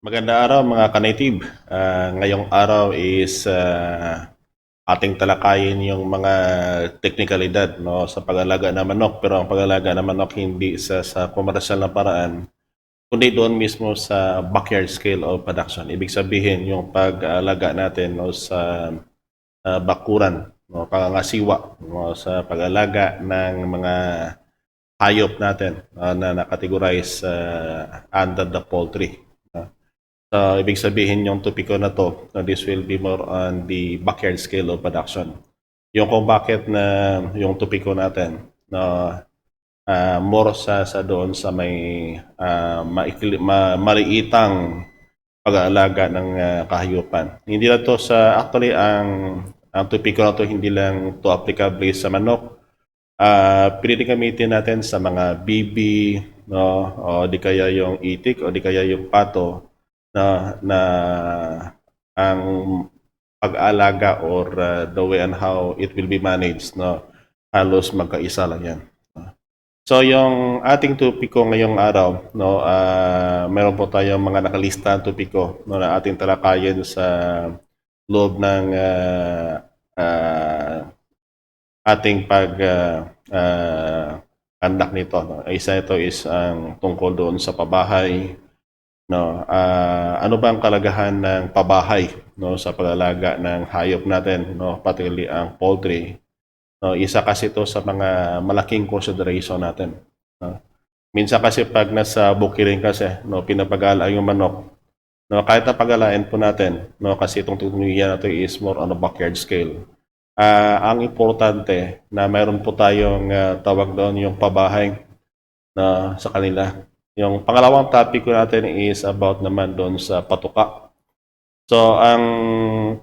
Magandang araw mga ka-native. Ngayong araw is ating talakayin yung mga teknikalidad no, sa pag-alaga ng manok. Pero ang pag-alaga ng manok hindi sa komersyal na paraan, kundi doon mismo sa backyard scale of production. Ibig sabihin yung pag-alaga natin no, sa bakuran, no, pangangasiwa no, sa pag-alaga ng mga hayop natin na nakategorize under the poultry. Ibig sabihin yung topiko na to, this will be more on the backyard scale of production. Yung kung bakit na yung topiko natin na more sa doon sa may maliitang pag-aalaga ng kahayupan. Hindi lang to sa actually ang topiko na to hindi lang to applicable sa manok. Pwede gamitin natin sa mga bibi, no, o di kaya yung itik o di kaya yung pato na ang pag-alaga or the way and how it will be managed, no, halos magkaisa lang yan. So yung ating topiko ngayong araw, no, meron po tayong mga nakalista ng topiko no, na ating talakayin sa loob ng ating conduct nito. No. Isa ito is ang tungkol doon sa pabahay, no, ano ba ang kalagahan ng pabahay no sa pag-alaga ng hayop natin, no, particularly ang poultry. No, isa kasi ito sa mga malaking consideration natin. No. Minsan kasi pag nasa bukirin kasi, no, pinapagala yung manok, no, kahit na pagalain po natin, no, kasi itong teknolohiya na ito is more on a backyard scale. Ang importante na mayroon po tayong tawag doon yung pabahay na sa kanila. Yung pangalawang topic ko natin is about naman doon sa patuka. So, ang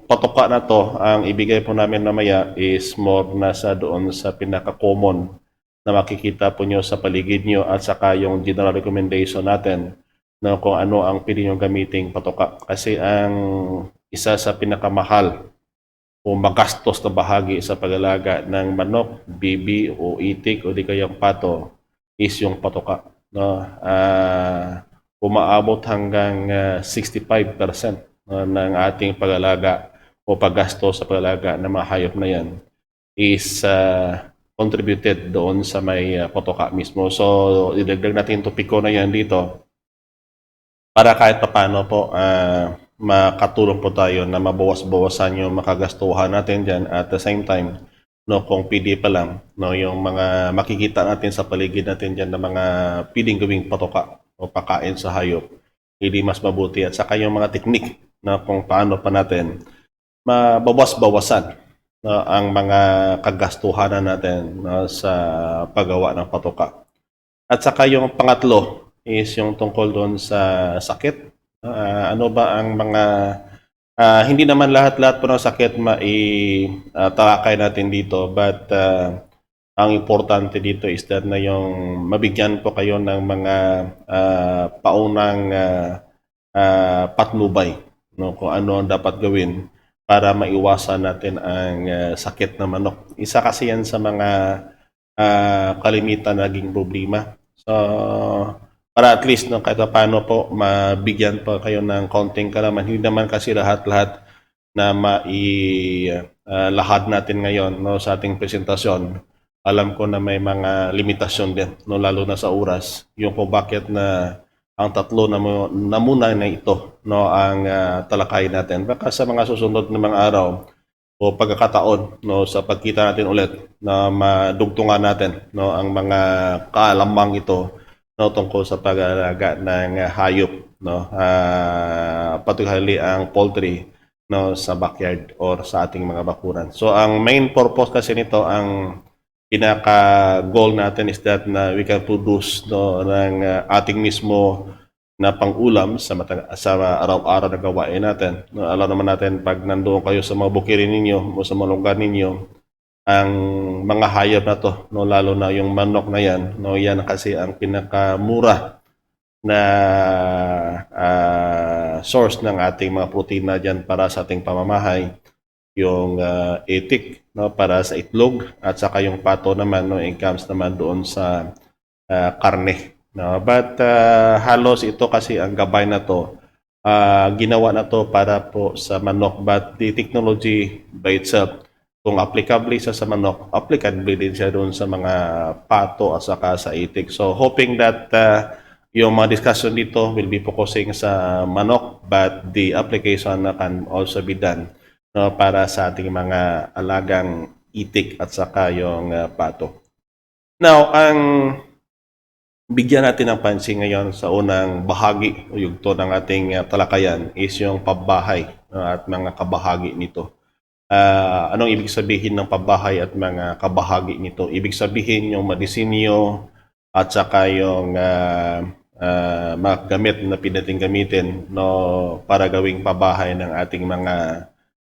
patuka na to, ang ibigay po namin mamaya is more nasa doon sa pinaka-common na makikita po nyo sa paligid nyo at saka yung general recommendation natin na kung ano ang pili nyo gamiting patuka. Kasi ang isa sa pinakamahal o magastos na bahagi sa pag-alaga ng manok, bibi o itik o di kayang pato is yung patuka. No, umaabot hanggang 65% ng ating pag-alaga o paggasto sa pag-alaga ng mga hayop na yan is contributed doon sa may patuka mismo. So, idagdag natin yung topiko na yan dito para kahit paano po makatulong po tayo na mabawas-bawasan yung makagastuhan natin dyan at the same time no, kung PD pa lang, no, yung mga makikita natin sa paligid natin diyan ng mga pwedeng gawing patoka o pakain sa hayop, hindi mas mabuti at saka yung mga teknik na kung paano pa natin mabawas-bawasan no, ang mga kagastuhanan natin no, sa paggawa ng patoka. At saka yung pangatlo is yung tungkol doon sa sakit. Ano ba ang mga hindi naman lahat-lahat po ng sakit talakay natin dito, but ang importante dito is that na yung mabigyan po kayo ng mga paunang patnubay, no, kung ano ang dapat gawin para maiwasan natin ang sakit ng manok. Isa kasi yan sa mga kalimitan naging problema. So, para at least no, kahit paano po mabigyan po kayo ng konting kalaman. Hindi naman kasi lahat-lahat na lahad natin ngayon no, sa ating presentasyon. Alam ko na may mga limitasyon din, no, lalo na sa oras. Yung kung bakit na ang tatlo na muna na ito no, ang talakay natin. Baka sa mga susunod na mga araw o pagkakataon no, sa pagkita natin ulit na madugtungan natin no, ang mga kaalamang ito no, tungkol sa pag-alaga ng hayop, no, particularly ang poultry no, sa backyard or sa ating mga bakuran. So ang main purpose kasi nito, ang pinaka-goal natin is that na we can produce no, ng ating mismo na pang-ulam sa araw-araw na gawain natin. No, alam naman natin pag nandoon kayo sa mga bukirin ninyo o sa mga lugar ninyo, ang mga hayop na to, no, lalo na yung manok na yan, no, yan kasi ang pinakamura na source ng ating mga protina dyan para sa ating pamamahay. Yung itik no, para sa itlog at saka yung pato naman no, comes naman doon sa karne. No? But halos ito kasi ang gabay na to ginawa na to para po sa manok, but the technology by itself, kung applicable siya sa manok, applicable din siya doon sa mga pato at saka sa itik. So hoping that yung mga discussion dito will be focusing sa manok, but the application na can also be done, no, para sa ating mga alagang itik at saka yung pato. Now, ang bigyan natin ng pansin ngayon sa unang bahagi o yugto ng ating talakayan is yung pabahay at mga kabahagi nito. Anong ibig sabihin ng pabahay at mga kabahagi nito? Ibig sabihin yung madisenyo at saka yung mga gamit na pinating gamitin, no, para gawing pabahay ng ating mga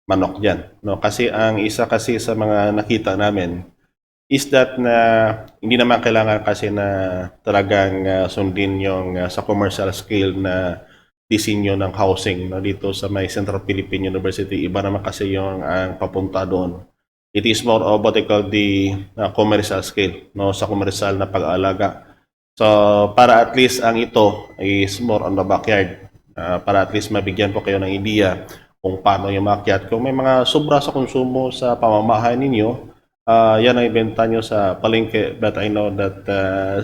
manok dyan. No? Kasi ang isa kasi sa mga nakita namin is that na hindi naman kailangan kasi na talagang sundin yung sa commercial scale na disenyo ng housing, no, dito sa may Central Philippine University. Iba naman kasi yung ang papunta doon. It is more of what they call the commercial scale, no, sa commercial na pag-aalaga. So para at least ang ito is more on the backyard, para at least mabigyan po kayo ng idea kung paano yung maakyat. Kung may mga sobra sa konsumo sa pamamahay ninyo, yan ang ibenta nyo sa palengke, but I know that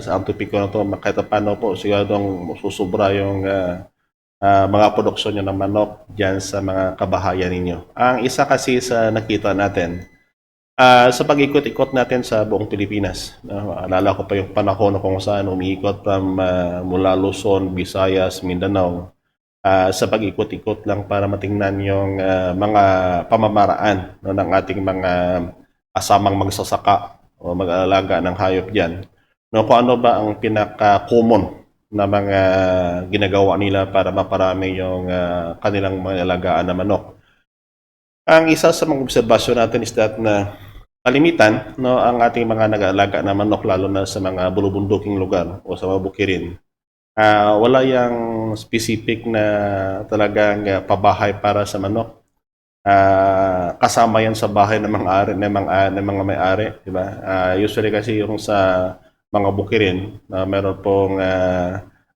sa Antipiko na to, kahit paano po, siguradong susubra yung mga produksyon nyo ng manok dyan sa mga kabahayan ninyo. Ang isa kasi sa nakita natin, sa pag-ikot-ikot natin sa buong Pilipinas, alala ko pa yung panahon kung saan umiikot mula Luzon, Visayas, Mindanao, sa pag-ikot-ikot lang para matingnan yung mga pamamaraan, no, ng ating mga asamang magsasaka o mag-aalaga ng hayop dyan. No, kung ano ba ang pinaka-common na mga ginagawa nila para maparami yung kanilang mga alagaan na manok. Ang isa sa mga obserbasyon natin is that na kalimitan, no, ang ating mga nag-aalaga na manok, lalo na sa mga bulubunduking lugar o sa mga bukirin, wala yung specific na talagang pabahay para sa manok. Kasama yan sa bahay ng mga ari, ng mga may-ari, di ba? Usually kasi yung sa mga bukirin, meron pong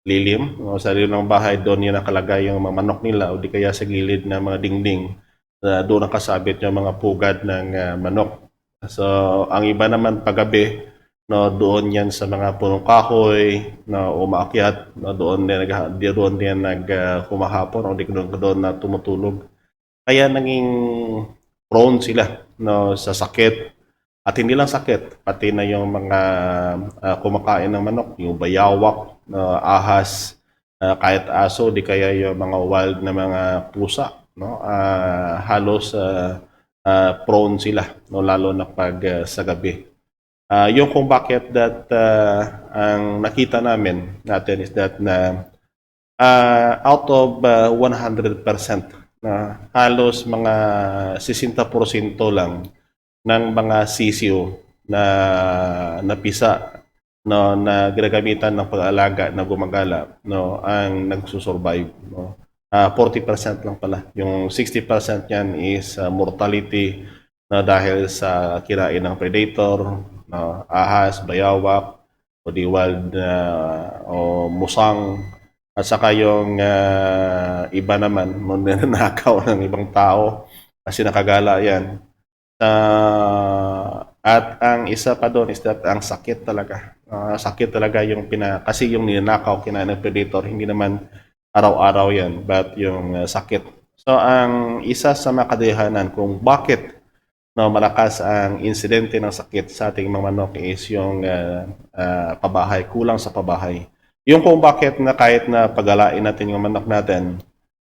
lilim, o sa lilim ng bahay, doon yun nakalagay yung mga manok nila, o di kaya sa gilid ng mga dingding, doon nakasabit yung mga pugad ng manok. So ang iba naman paggabi, no, doon yan sa mga punong kahoy na umaakyat, no, doon din humahapon, o di doon na tumutulog. Kaya naging prone sila, no, sa sakit. At hindi lang sakit, pati na yung mga kumakain ng manok, yung bayawak, ahas, kahit aso, di kaya yung mga wild na mga pusa, no, halos prone sila, no, lalo na pag sa gabi. Yung kung bakit that ang nakita natin is that na out of 100%, na halos mga 60% lang ng mga sisiyo na napisa, no, na ginagamitan ng pag-aalaga na gumagala, no, ang nagsusurvive, no. 40% lang pala. Yung 60% yan is mortality na dahil sa kinain ng predator, no, ahas, bayawak, o di wild o musang. At saka yung iba naman, nanakaw ng ibang tao kasi nakagala yan. At ang isa pa doon is that ang sakit talaga. Sakit talaga yung kasi yung ninakaw, kinain ng predator, hindi naman araw-araw yan, but yung sakit. So ang isa sa makadahilanan kung bakit, no, malakas ang insidente ng sakit sa ating mga manok is yung pabahay, kulang sa pabahay. Yung kung bakit na kahit na pagalain natin yung manok natin,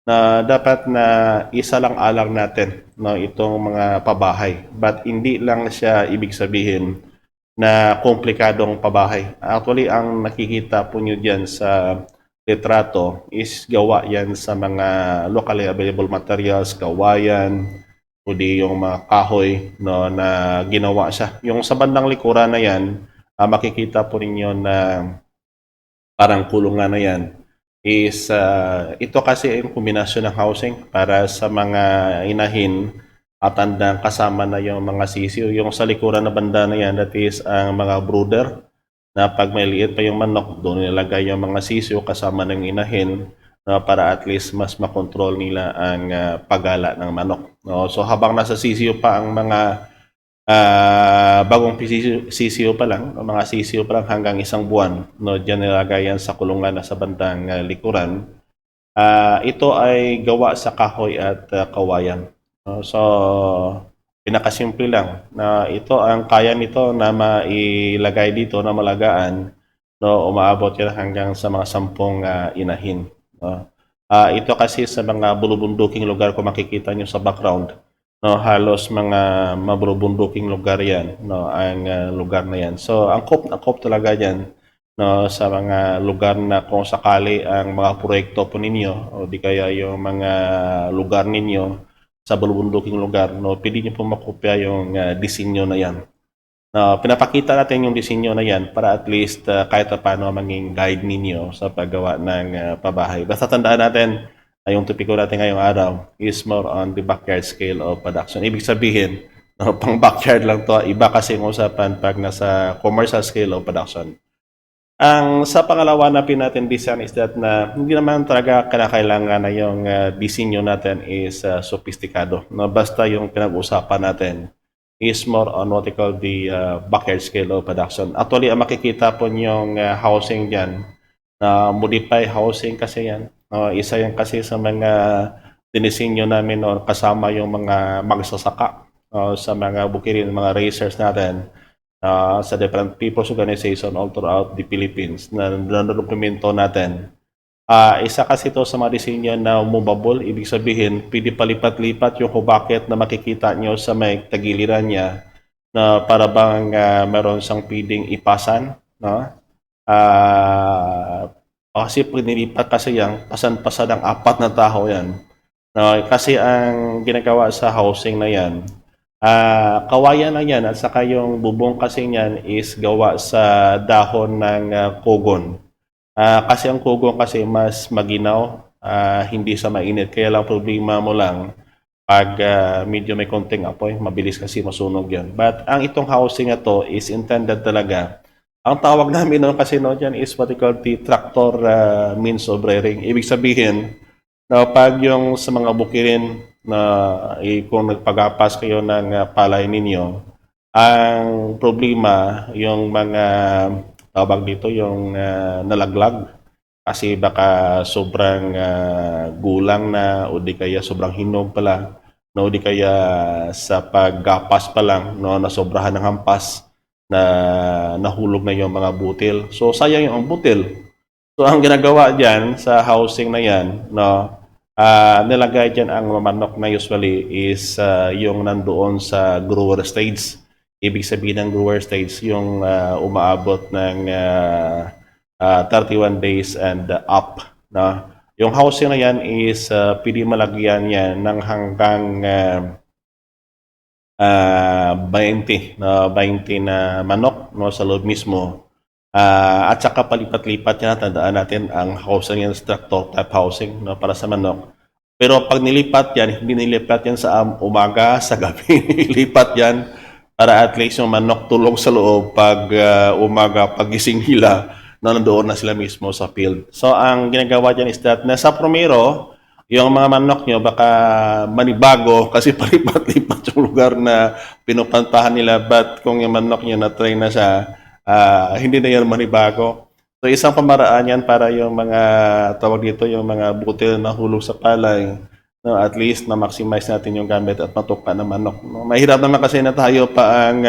na dapat na isa lang alang natin, no, itong mga pabahay. But hindi lang siya ibig sabihin na komplikadong pabahay. Actually, ang nakikita po nyo dyan sa litrato is gawa yan sa mga locally available materials, kawayan, o di yung mga kahoy, no, na ginawa siya. Yung sa bandang likuran na yan, makikita po ninyo na parang kulungan na yan is ito kasi ay kombinasyon ng housing para sa mga inahin at tandang kasama na yung mga sisiyo. Yung sa likuran na banda na yan, that is ang mga brooder, na pag may liit pa yung manok, doon nilagay yung mga sisiyo kasama ng inahin, no, para at least mas makontrol nila ang paggala ng manok. No? So habang nasa sisiyo pa ang mga bagong sisiyo pa lang, mga sisiyo pa lang hanggang 1 buwan, no, diyan nilagay yan sa kulungan na sa bandang likuran. Ito ay gawa sa kahoy at kawayan. No? So pinakasimple lang na ito ang kaya nito na mailagay dito na malagaan, no, umaabot yan hanggang sa mga 10 inahin. No? Ito kasi sa mga bulubunduking lugar kung makikita nyo sa background, no, halos mga mabulubunduking lugar yan, no, ang lugar na yan. So angkop talaga yan, no, sa mga lugar na kung sakali ang mga proyekto po ninyo o di kaya yung mga lugar ninyo sa bulubunduking lugar, no, pwede nyo po makopya yung disenyo na yan. Pinapakita natin yung disenyo na yan para at least kahit paano maging guide ninyo sa paggawa ng pabahay. Basta tandaan natin, yung topiko natin ngayong araw is more on the backyard scale of production. Ibig sabihin, no, pang backyard lang to. Iba kasi yung usapan pag nasa commercial scale of production. Ang sa pangalawa na natin design is that na hindi naman talaga kinakailangan na yung disenyo natin is sophisticado. No? Basta yung pinag-usapan natin is more on what we call the backyard scale of production. Actually, ang makikita po yung housing dyan, modify housing kasi yan. Isa yan kasi sa mga dinisenyo namin kasama yung mga magsasaka sa mga bukirin, mga racers natin. Sa different people's organization all throughout the Philippines na nadokumento natin. Isa kasi ito sa mga disenyo na movable, ibig sabihin, pwede palipat-lipat yung bakit na makikita nyo sa may tagiliran niya na para bang meron siyang pwedeng ipasan. No? Kasi pag nilipat kasi yan, pasan-pasan ng 4 na tao yan. No? Kasi ang ginagawa sa housing na yan, kawayan na yan at saka yung bubong kasi niyan is gawa sa dahon ng kogon. Kasi ang kogon kasi mas maginaw, hindi sa mainit. Kaya lang problema mo lang pag medyo may konting apoy, mabilis kasi masunog yan. But ang itong housing na to is intended talaga. Ang tawag namin noon kasi no dyan is what we call the tractor means of rearing. Ibig sabihin, na pag yung sa mga bukirin na kung nagpagapas kayo ng palay ninyo, ang problema yung mga tawag dito yung nalaglag kasi baka sobrang gulang na o di kaya sobrang hinog pala no, o di kaya sa paggapas pa lang no, nasobrahan ng hampas na nahulog na yung mga butil. So sayang yung butil. So ang ginagawa diyan sa housing na yan, no, nilagay dyan ang manok na usually is yung nandoon sa grower stage. Ibig sabihin ng grower stage yung umaabot ng 31 days and up. No? Yung housing na yan is pwede malagyan yan ng hanggang 20 na manok no, sa loob mismo. At saka palipat-lipat yan, tandaan natin ang housing yan tractor type housing no, para sa manok. Pero pag nilipat yan, hindi nilipat yan sa umaga, sa gabi. Nilipat yan para at least yung manok tulog sa loob pag umaga, pagising nila, na nandoon na sila mismo sa field. So ang ginagawa dyan is that nasa promero, yung mga manok nyo baka manibago kasi palipat-lipat yung lugar na pinupuntahan nila. But kung yung manok nyo na-train na siya, hindi na yan manibago. So isang pamaraan yan para yung mga tawag dito, yung mga butil na hulog sa palay, no, at least na maximize natin yung gamit at matuka ng manok. No? Mahirap naman kasi na tayo pa ang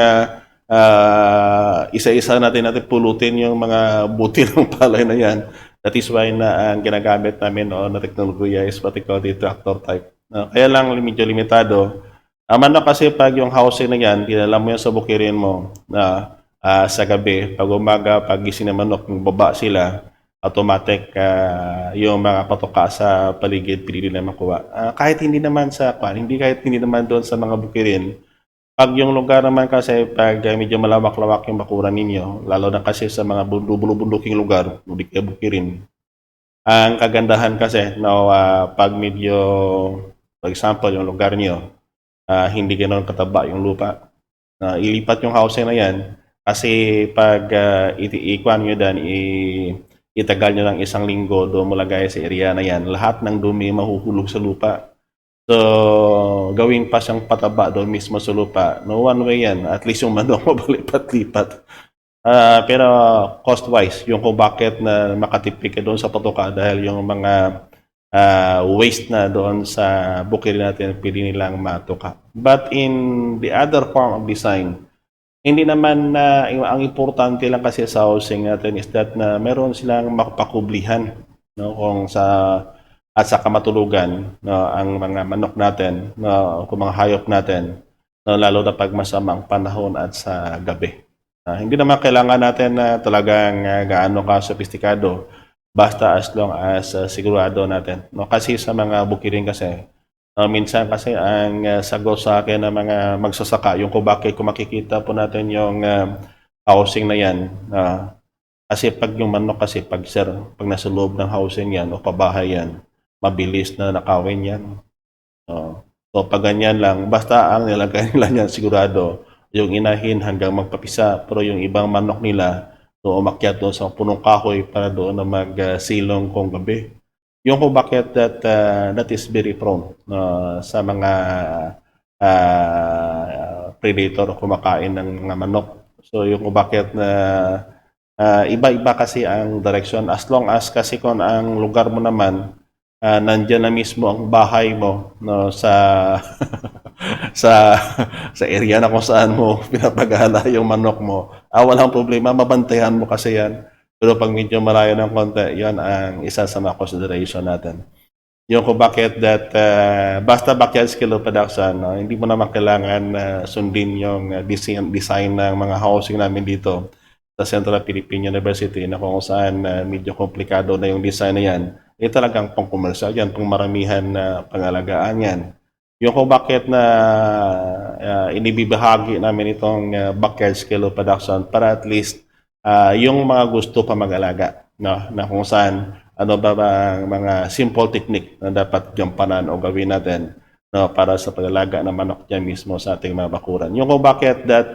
isa-isa natin pulutin yung mga butil ng palay na yan. That is why na ang ginagamit namin na teknolohiya is particularly tractor type. Kaya lang medyo limitado. Manok kasi pag yung housing na yan, dinala mo yan sa bukirin mo na sa gabi, pag umaga, pag gising ng manok, baba sila, automatic yung mga patoka sa paligid, pili na makuha. Kahit hindi naman kahit hindi naman doon sa mga bukirin, pag yung lugar naman kasi, pag medyo malawak-lawak yung bakuran ninyo, lalo na kasi sa mga bundubunduking lugar, hindi kayo bukirin. Ang kagandahan kasi, no, pag medyo, for example, yung lugar niyo, hindi ganoon kataba yung lupa, ilipat yung housing na yan, kasi pag ikuan nyo dan, itagal nyo ng 1 linggo, doon mo lagay sa area na yan, lahat ng dumi mahuhulog sa lupa. So, gawin pa siyang pataba doon mismo sa lupa. No one way yan. At least yung manok mabalipat-lipat. Pero cost-wise, yung kung bakit na makatipid ka doon sa patuka dahil yung mga waste na doon sa bukid natin, pwede nilang matuka. But in the other form of design, hindi naman ang importante lang kasi sa housing natin is that na meron silang makapakublihan, no, kung sa at sa kamatulugan, no, ang mga manok natin, no, kung mga hayop natin, no, lalo na pag masamang panahon at sa gabi. Hindi naman kailangan natin na talagang gaano ka sophisticado, basta as long as sigurado natin. No, kasi sa mga bukirin kasi, minsan kasi ang sagot sa akin ng mga magsasaka, yung kung bakit kung makikita po natin yung housing na yan, kasi pag yung manok kasi, pag nasa loob ng housing yan o pabahay yan, mabilis na nakawin yan. So pag ganyan lang, basta ang nilagay nila yan sigurado, yung inahin hanggang magpapisa, pero yung ibang manok nila, so umakyat doon sa punong kahoy para doon na magsilong kung gabi. Yung kung bakit that is very prone sa mga predator o kumakain ng mga manok. So yung kung bakit na iba-iba kasi ang direction, as long as kasi kung ang lugar mo naman nandyan na mismo ang bahay mo, no, sa sa area na kung saan mo pinapagala yung manok mo, walang problema, mabantayan mo kasi yan. Pero pag medyo malayo ng konti, yan ang isa sa mga consideration natin. Yung kung bakit that basta backyard scale of production, hindi mo naman kailangan sundin yung design ng mga housing namin dito sa Central Philippine University, na kung saan medyo komplikado na yung design na yan. Talagang pang-commercial yan, pang maramihan na pangalagaan yan. Yung kung bakit na inibibahagi namin itong backyard scale of production para at least yung mga gusto pa mag-alaga, no? Na kung saan ano ba ang mga simple technique na dapat gampanan o gawin natin, no, para sa pag-alaga ng manok dyan mismo sa ating mga bakuran. Yung kung bakit that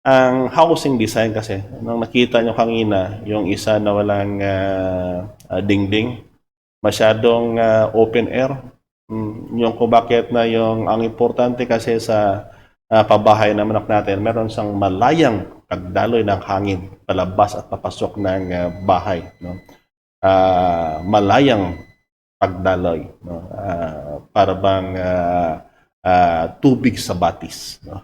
ang housing design kasi, nung nakita nyo kanina, yung isa na walang dingding, masyadong open air. Yung kung bakit na yung ang importante kasi sa pabahay ng manok natin, meron siyang malayang pagdaloy ng hangin palabas at papasok ng bahay, no? Malayang pagdaloy, no? Para bang tubig sa batis, no?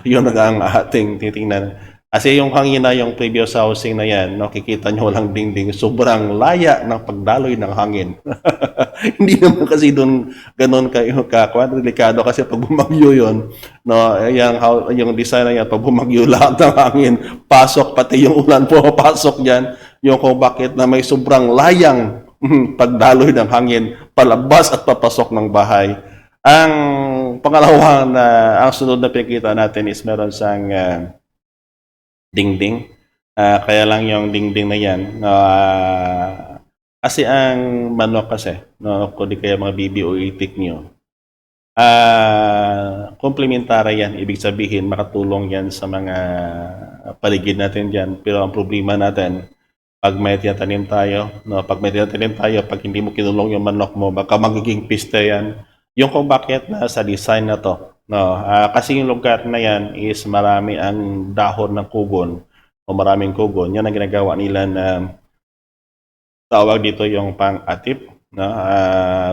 Yun ang ating titingnan. Kasi yung kanina, yung previous housing na yan, nakikita nyo walang dingding, sobrang laya ng pagdaloy ng hangin. Hindi naman kasi doon ganun delikado kasi pag bumagyo yun, no, yung design na yan, pag bumagyo lahat ng hangin, pasok, pati yung ulan pumapasok dyan, yung kung bakit na may sobrang layang pagdaloy ng hangin, palabas at papasok ng bahay. Ang pangalawa na ang sunod na pinakita natin is meron siyang dingding. Kaya lang yung dingding na yan, kasi ang manok kasi, no, kung di kaya mga bibi o itik nyo, komplementary yan. Ibig sabihin, makatulong yan sa mga paligid natin dyan. Pero ang problema natin, pag may tinatanim tayo, no, pag hindi mo kinulong yung manok mo, baka magiging piste yan. Yung kung bakit na sa design na to, no, kasi yung lugar na yan is marami ang dahon ng kugon o maraming kugon. Yan ang ginagawa nila na tawag dito yung pang-atip, no,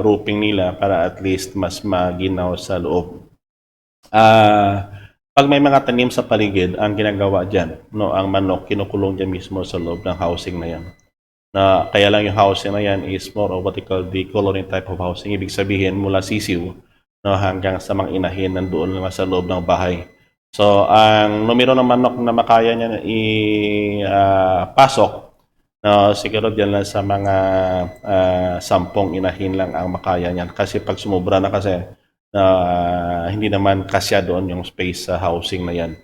roofing nila para at least mas maginaw sa loob. Pag may mga tanim sa paligid, ang ginagawa dyan, no, ang manok kinukulong dyan mismo sa loob ng housing na yan. Kaya lang yung housing na yan is more of what they call the colony type of housing. Ibig sabihin mula sisiw, no, hanggang sa mga inahin nandoon lang sa loob ng bahay. So ang numero ng manok na makaya niya ipasok, no, siguro dyan lang sa mga 10 inahin lang ang makaya niyan. Kasi pag sumubra na kasi, hindi naman kasya doon yung space sa housing na yan.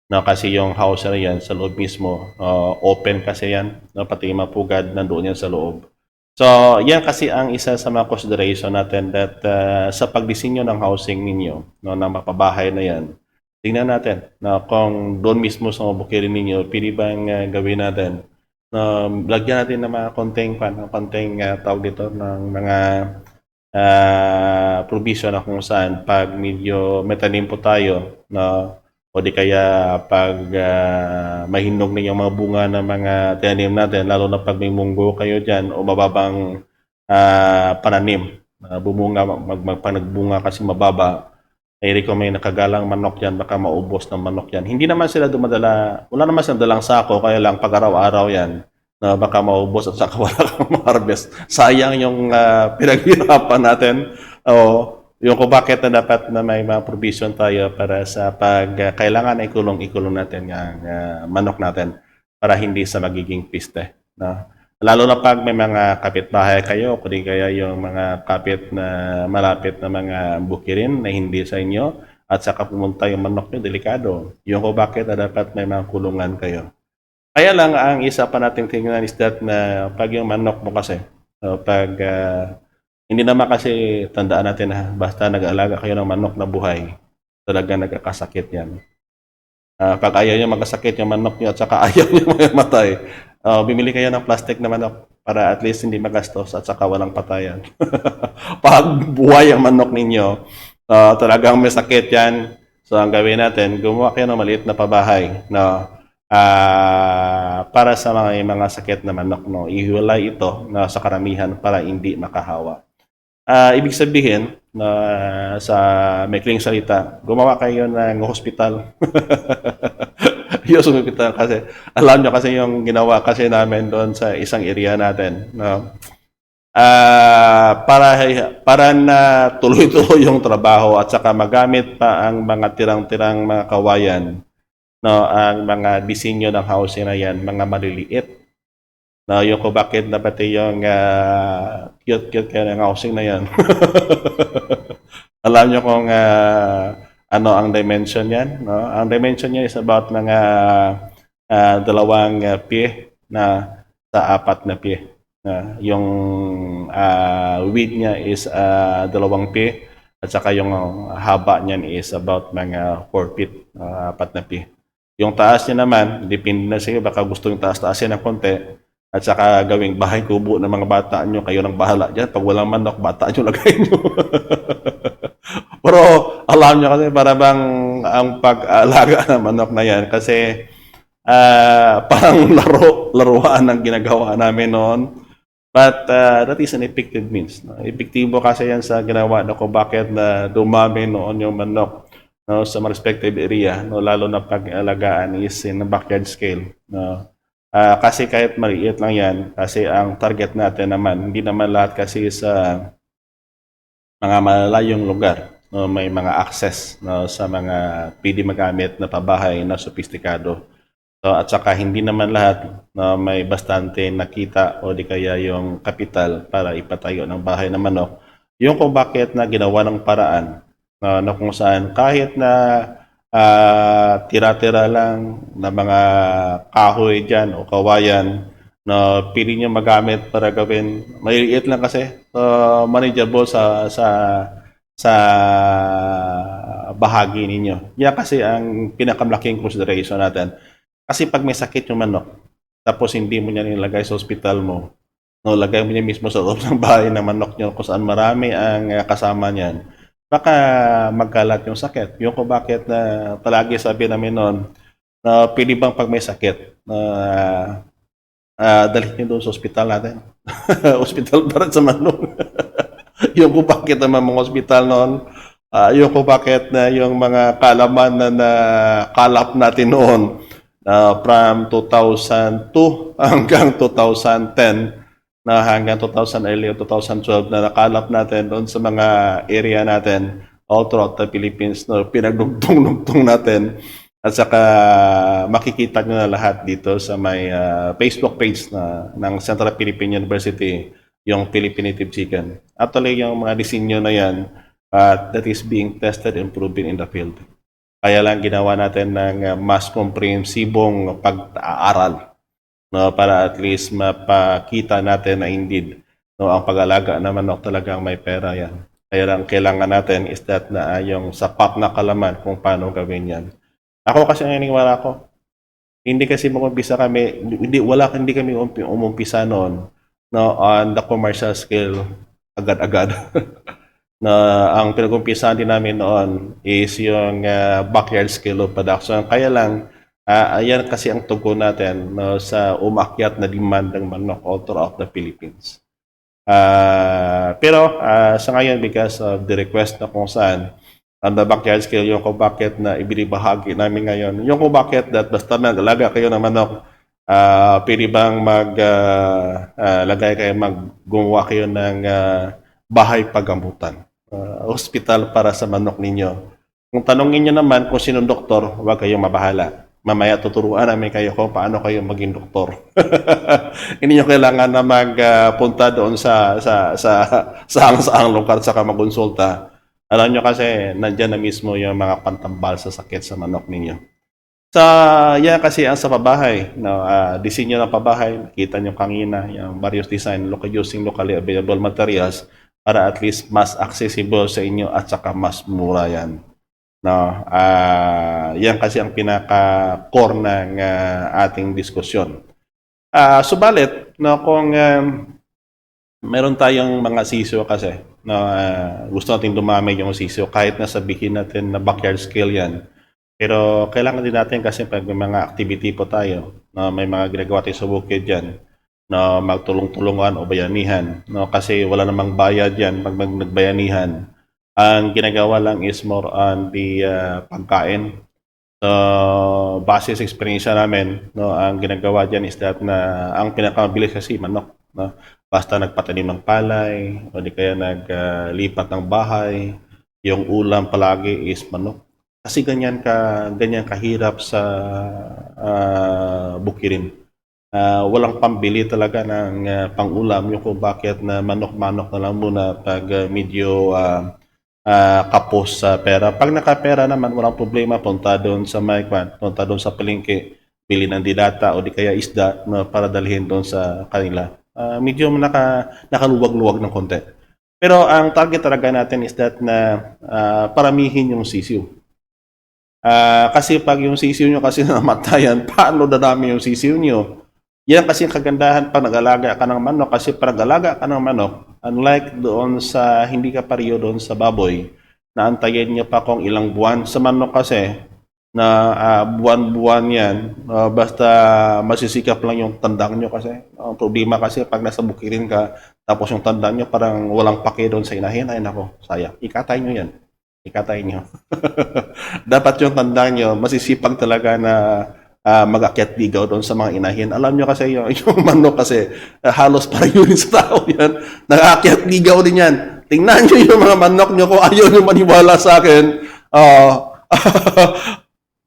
No, kasi yung house na yan sa loob mismo, open kasi yan, no, pati yung mapugad nandoon yan sa loob. So yan kasi ang isa sa mga consideration natin that sa pagdisenyo ng housing ninyo, no, ng mapabahay na yan, tingnan natin na kung doon mismo sa bukirin ninyo, pwede bang gawin natin Lagyan natin ng mga konting tawag dito ng mga provision na kung saan pag medyo may tanim po tayo na o di kaya pag mahinog na yung mga bunga ng mga tinanim natin, lalo na pag may munggo kayo dyan o mababang pananim, pag nagbunga kasi mababa, ay recommend na kagalang manok yan, baka maubos ng manok yan. Hindi naman sila dumadala, wala naman silang dalang sako, kaya lang pag araw-araw yan, na baka maubos at saka wala kang ma-harvest. Sayang yung pinaghirapan natin. O yung kung bakit na dapat na may mga provision tayo para sa pag kailangan ikulong natin yung manok natin para hindi sa magiging piste. No? Lalo na pag may mga kapitbahay kayo, kundi kaya yung mga kapit na malapit na mga bukirin na hindi sa inyo, at saka pumunta yung manok nyo, delikado. Yung kung bakit na dapat may mga kulungan kayo. Kaya lang, ang isa pa nating tingnan is that na pag yung manok mo kasi, pag hindi naman kasi tandaan natin na basta nag-aalaga kayo ng manok na buhay, talaga nagkakasakit yan. Pag ayaw nyo magkasakit yung manok nyo at saka ayaw nyo mamatay, bimili kayo ng plastic na manok para at least hindi magastos at saka walang patayan. Pag buhay ang manok ninyo, talagang may sakit yan. So ang gawin natin, gumawa kayo ng maliit na pabahay. No? Para sa mga sakit na manok, no? Ihiwalay ito na sa karamihan para hindi makahawa. Ibig sabihin, na sa maikling salita, gumawa kayo ng hospital. Yung hospital kasi, alam nyo kasi yung ginawa kasi namin doon sa isang area natin. No? Para na tuloy-tuloy yung trabaho at saka magamit pa ang mga tirang-tirang mga kawayan, no, ang mga disenyo ng housing na yan, mga maliliit. No, yung kung bakit na pati yung cute kaya ng housing na yan. Alam nyo kung ano ang dimension yan? No? Ang dimension niya is about mga 2 pie na sa 4 na pie. Yung width niya is 2 pie at saka yung haba niyan is about mga 4 feet, 4 na pie. Yung taas niya naman, depende na siya, baka gusto yung taas-taasin ng konti, at saka gawing bahay kubo ng mga bata nyo, kayo nang bahala dyan. Pag walang manok, bata nyo lagay nyo. Pero alam nyo kasi para bang ang pag-alaga ng manok na yan, kasi parang laruan ang ginagawa namin noon. But that is an effective means. No? Epektibo kasi yan sa ginawa na kung bakit na dumami noon yung manok, no, sa respective area, no, lalo na pag-alagaan is in backyard scale. No? Kasi kahit maliit lang yan, kasi ang target natin naman, hindi naman lahat kasi sa mga malalayong lugar, no, may mga access, no, sa mga pwede magamit na pabahay na sophisticado. So, at saka hindi naman lahat na may bastante nakita o di kaya yung kapital para ipatayo ng bahay na manok. Yung kung bakit na ginawa ng paraan na kung saan kahit na tira-tira lang na mga kahoy dyan o kawayan na pili nyo magamit para gawin, maliit lang kasi, manageable sa bahagi ninyo. Yan kasi ang pinakamalaking consideration natin. Kasi pag may sakit yung manok, tapos hindi mo niya nilagay sa ospital mo, no, lagay mo niya mismo sa loob ng bahay ng manok nyo kung saan marami ang kasama niyan, baka magkalat yung sakit. Yung kung bakit na palagi sabi namin noon, na pili bang pag may sakit, dalhin nyo doon sa ospital natin. Ospital para sa manok. Yung kung bakit naman mga ospital noon, yung kung bakit na yung mga kalaman na kalap natin noon, from 2002 hanggang 2010, na hanggang 2011 o 2012 na nakalap natin doon sa mga area natin all throughout the Philippines, no, pinagdugtong-dugtong natin. At saka makikita nyo na lahat dito sa may Facebook page ng Central Philippine University, yung Philippine Native Chicken. Actually, yung mga disenyo na yan, that is being tested and proven in the field. Kaya lang ginawa natin ng mas komprehensibong pag-aaral, no, para at least mapakita natin na indeed, no, ang pag-alaga ng manok talagang may pera yan. Kaya lang kailangan natin is that na yung sapat na kalaman kung paano gawin yan. Ako kasi naniniwala ko, hindi kasi umumpisa kami, hindi kami umumpisa noon, no, on the commercial scale agad-agad. Na ang pinag-umpisahan din namin noon is yung backyard scale of production. Kaya lang, ayan kasi ang tugon natin, no, sa umakyat na demand ng manok all throughout the Philippines. Pero sa ngayon, because of the request na kung saan ang the backyard scale, yung kung bakit na ibinibahagi namin ngayon, yung kung bakit that basta nag-alaga kayo ng manok, pwede bang gumawa kayo ng bahay pagamutan, hospital para sa manok ninyo. Kung tanongin nyo naman kung sinong doktor, huwag kayong mabahala. Mamaya tuturuan namin kayo kung paano kayo maging doktor. Hindi nyo kailangan na magpunta doon sa saang lugar saka magkonsulta. Alam nyo kasi nandyan na mismo yung mga pantambal sa sakit sa manok ninyo. Yan kasi ang sa pabahay, no, disenyo ng pabahay, kita nyo kanina yung various design using locally available materials para at least mas accessible sa inyo at saka mas mura yan. No, yan kasi ang pinaka-core ng ating diskusyon. Subalit, no, kung meron tayong mga sisyo kasi, no, gusto natin dumami yung sisyo kahit na sabihin natin na backyard scale yan. Pero kailangan din natin kasi pag may mga activity po tayo, no, may mga ginagawa tayo sa bukid dyan, no, magtulong-tulungan o bayanihan, no, kasi wala namang bayad yan pag nagbayanihan. Ang ginagawa lang is more on the pagkain. So, base sa experience namin, no, ang ginagawa dyan is that na ang pinakamabilis kasi manok, no, basta nagpatanim ng palay o di kaya naglipat ng bahay, yung ulam palagi is manok. Kasi ganyan kahirap sa bukirin. Walang pambili talaga ng pang-ulam yung kung bakit na manok-manok na lang muna pag medyo kapos sa pera. Pag nakapera naman, walang problema, punta doon sa punta doon sa palengke, bili ng dilata o di kaya isda, no, para dalhin doon sa kanila. Medyo nakaluwag-luwag ng konti. Pero ang target talaga natin is that na paramihin yung sisiw. Kasi pag yung sisiw nyo kasi namatayan, paano dadami yung sisiw nyo? Yan kasi ang kagandahan pag nag-alaga ka ng manok. Kasi pag nag-alaga ka ng manok, unlike doon sa hindi ka pareho doon sa baboy, na antayin niya pa kung ilang buwan. Sa manok kasi, na buwan-buwan yan, basta masisikap lang yung tandang nyo kasi. Ang problema kasi pag nasa bukirin ka, tapos yung tandang nyo parang walang pake doon sa inahin, ay nako, sayang. Ikatay nyo yan. Ikatay nyo. Dapat yung tandang nyo, masisipag talaga na mag-akyat ligaw doon sa mga inahin. Alam nyo kasi yung manok kasi halos pareho rin sa tao yan. Nag-akyat ligaw din yan. Tingnan nyo yung mga manok nyo kung ayaw nyo maniwala sa akin.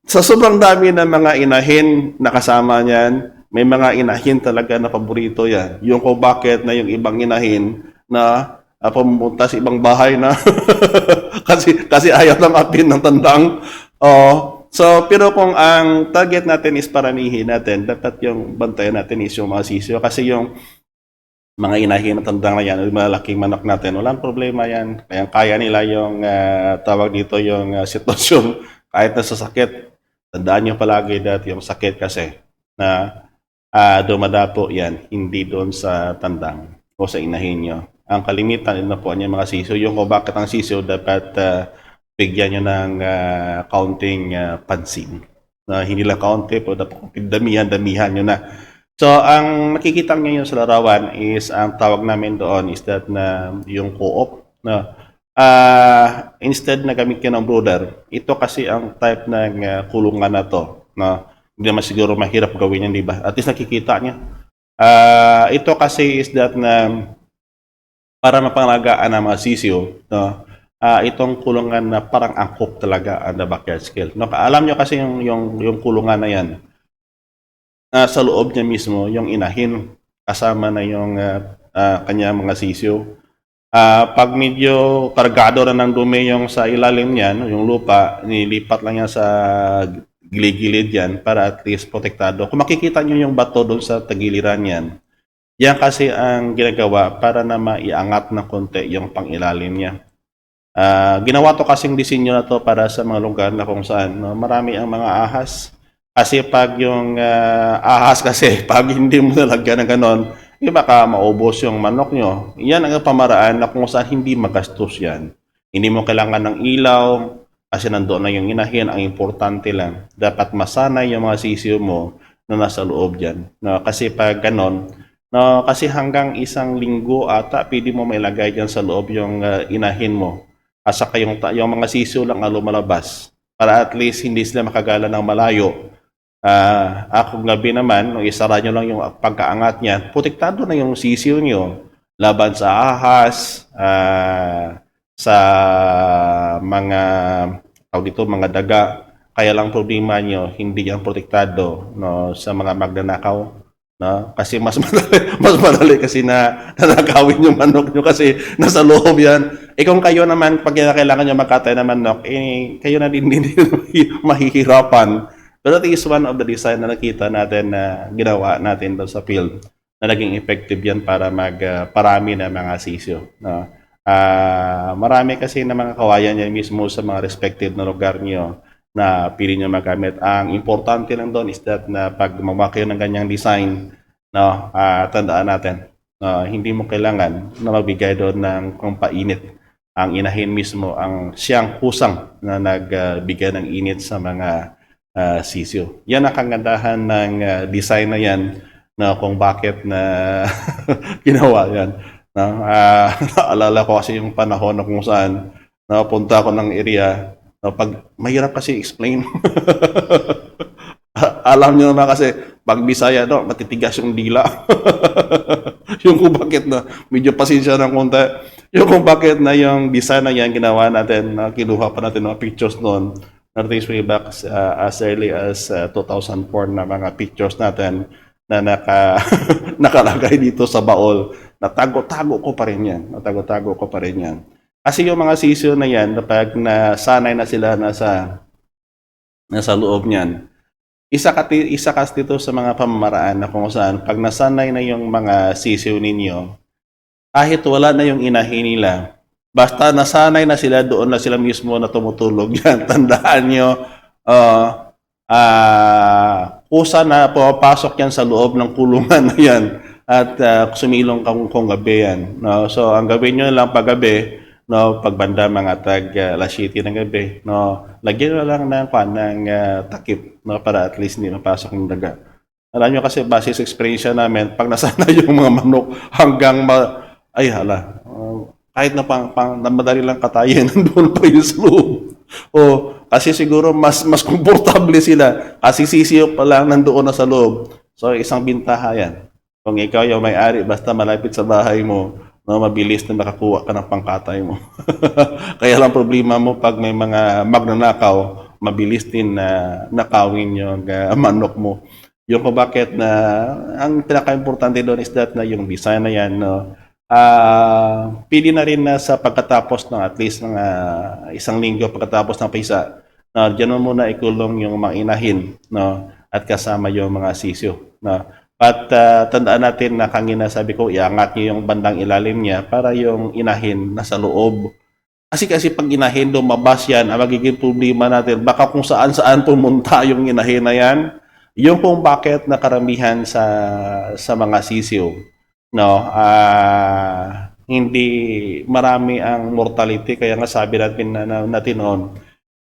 Sa sobrang dami ng mga inahin na kasama niyan, may mga inahin talaga na paborito yan. Yung kung bakit na yung ibang inahin na pumunta sa ibang bahay na kasi ayaw ng apin ng tandang. So, pero kung ang target natin is paramihin natin, dapat yung bantayan natin is yung mga sisyo. Kasi yung mga inahin na tandang na yan, yung malaking manok natin, walang problema yan. Kaya nila yung tawag dito yung sitwasyon kahit na sa sakit. Tandaan nyo palagi dati yung sakit kasi na dumadapo yan, hindi doon sa tandang o sa inahin nyo. Ang kalimitan na po niya mga sisyo, yung kung bakit ang sisyo dapat bigyan nyo ng counting pansin. Hindi lang kaunti po, dapat damihan nyo na. So, ang makikita ngayon sa larawan is, ang tawag namin doon is that na yung co-op. Instead na gamitin ng brooder, ito kasi ang type ng kulungan na to. Hindi naman siguro mahirap gawin yan, di ba? At least nakikita niya. Ito kasi is that na para mapangalagaan ng mga sisiyo, itong kulungan na parang angkop talaga ang the backyard scale. Alam nyo kasi yung kulungan na yan, sa loob niya mismo, yung inahin, kasama na yung kanya mga sisiyo. Pag medyo kargado na ng dumi yung sa ilalim niyan, yung lupa, nilipat lang yan sa gilid-gilid yan para at least protektado. Kung makikita nyo yung bato doon sa tagiliran yan, yan kasi ang ginagawa para na maiangat ng konti yung pangilalim niya. Ginawa to kasing disenyo na to para sa mga lugar na kung saan marami ang mga ahas. Kasi pag yung ahas kasi, pag hindi mo nalagyan ng ganon, baka maubos yung manok nyo. Yan ang pamaraan na kung saan hindi magastos yan. Hindi mo kailangan ng ilaw, kasi nandoon na yung inahin. Ang importante lang, dapat masanay yung mga sisiyo mo na nasa loob dyan. No, kasi pag ganon, no, kasi hanggang 1 linggo ata, pwede mo mailagay dyan sa loob yung inahin mo. At saka yung mga sisiyo lang ang lumalabas. Para at least hindi sila makagala ng malayo. Akong gabi naman, nung isara nyo lang yung pagkaangat niya, protektado na yung sisiyo nyo laban sa ahas, sa mga tawag dito, mga daga. Kaya lang problema nyo, hindi yan protektado no, sa mga magnanakaw. No? Kasi mas madali, mas madali kasi na nanakawin yung manok nyo kasi nasa loob yan. Kung kayo naman, pag kailangan nyo magkatay ng manok, kayo na din mahihirapan. Pero that is one of the design na nakita natin na ginawa natin doon sa field na naging effective yan para magparami ng mga sisyo. No? Marami kasi na mga kawayan yan mismo sa mga respective na lugar nyo na pili nyo magamit. Ang importante lang doon is that na pag gumawa kayo ng ganyang design, no, tandaan natin, hindi mo kailangan na magbigay doon ng kung painit. Ang inahin mismo ang siyang kusang na nagbigay ng init sa mga sisyo. Yan ang kagandahan ng design na yan na kung bakit na ginawa yan. No? Naalala ko kasi yung panahon na kung saan napunta ako ng area pag mahirap kasi explain. Alam nyo naman kasi pag Bisaya matitigas yung dila. Yung kung bakit na medyo pasensya ng konti. Yung kung bakit na yung design na yan ginawa natin, kinuha pa natin mga pictures noon. Natin way back as early as 2004 na mga pictures natin na nakalagay dito sa baol. Natago-tago ko pa rin yan. Natago-tago ko pa rin yan. Kasi yung mga sisyo na yan, pag nasanay na sila nasa loob niyan, isa kasi dito sa mga pamamaraan na kung saan pag nasanay na yung mga sisyo ninyo, kahit wala na yung inahin nila, basta nasanay na sila doon na sila mismo na tumutulog yan. Tandaan nyo, kusa na pumapasok yan sa loob ng kulungan na yan at sumilong kung gabi yan. No? So, ang gawin nyo lang paggabi, no, pagbanda mga tag alas 7 ng gabi, no, lagyan na lang ng takip, no, para at least hindi mapasok ng daga. Alam nyo kasi base sa experience namin, pag nasana yung mga manok hanggang kahit na na madali lang katayin, nandun pa yung loob. Kasi siguro mas komportable sila kasi sisiyo pa lang nandoon na sa loob. So isang bintaha yan. Kung ikaw yung may-ari, basta malapit sa bahay mo, no, mabilis na makakuha ka ng pangkatay mo. Kaya lang problema mo pag may mga magnanakaw, mabilis din na nakawin yung manok mo. Yung kung bakit na ang pinaka-importante doon is that na yung design na yan, no, pili na rin na sa pagkatapos ng at least ng 1 linggo pagkatapos ng pisa, diyan mo muna ikulong yung mga inahin, no, at kasama yung mga sisyo. No. At tandaan natin na kanina sabi ko, iangat niyo yung bandang ilalim niya para yung inahin nasa loob. Kasi pag inahin lumabas yan, ang magiging problema natin, baka kung saan-saan pumunta yung inahin na yan, yung kung bakit nakaramihan sa mga sisiyo, no, hindi marami ang mortality, kaya nga sabi natin natin noon,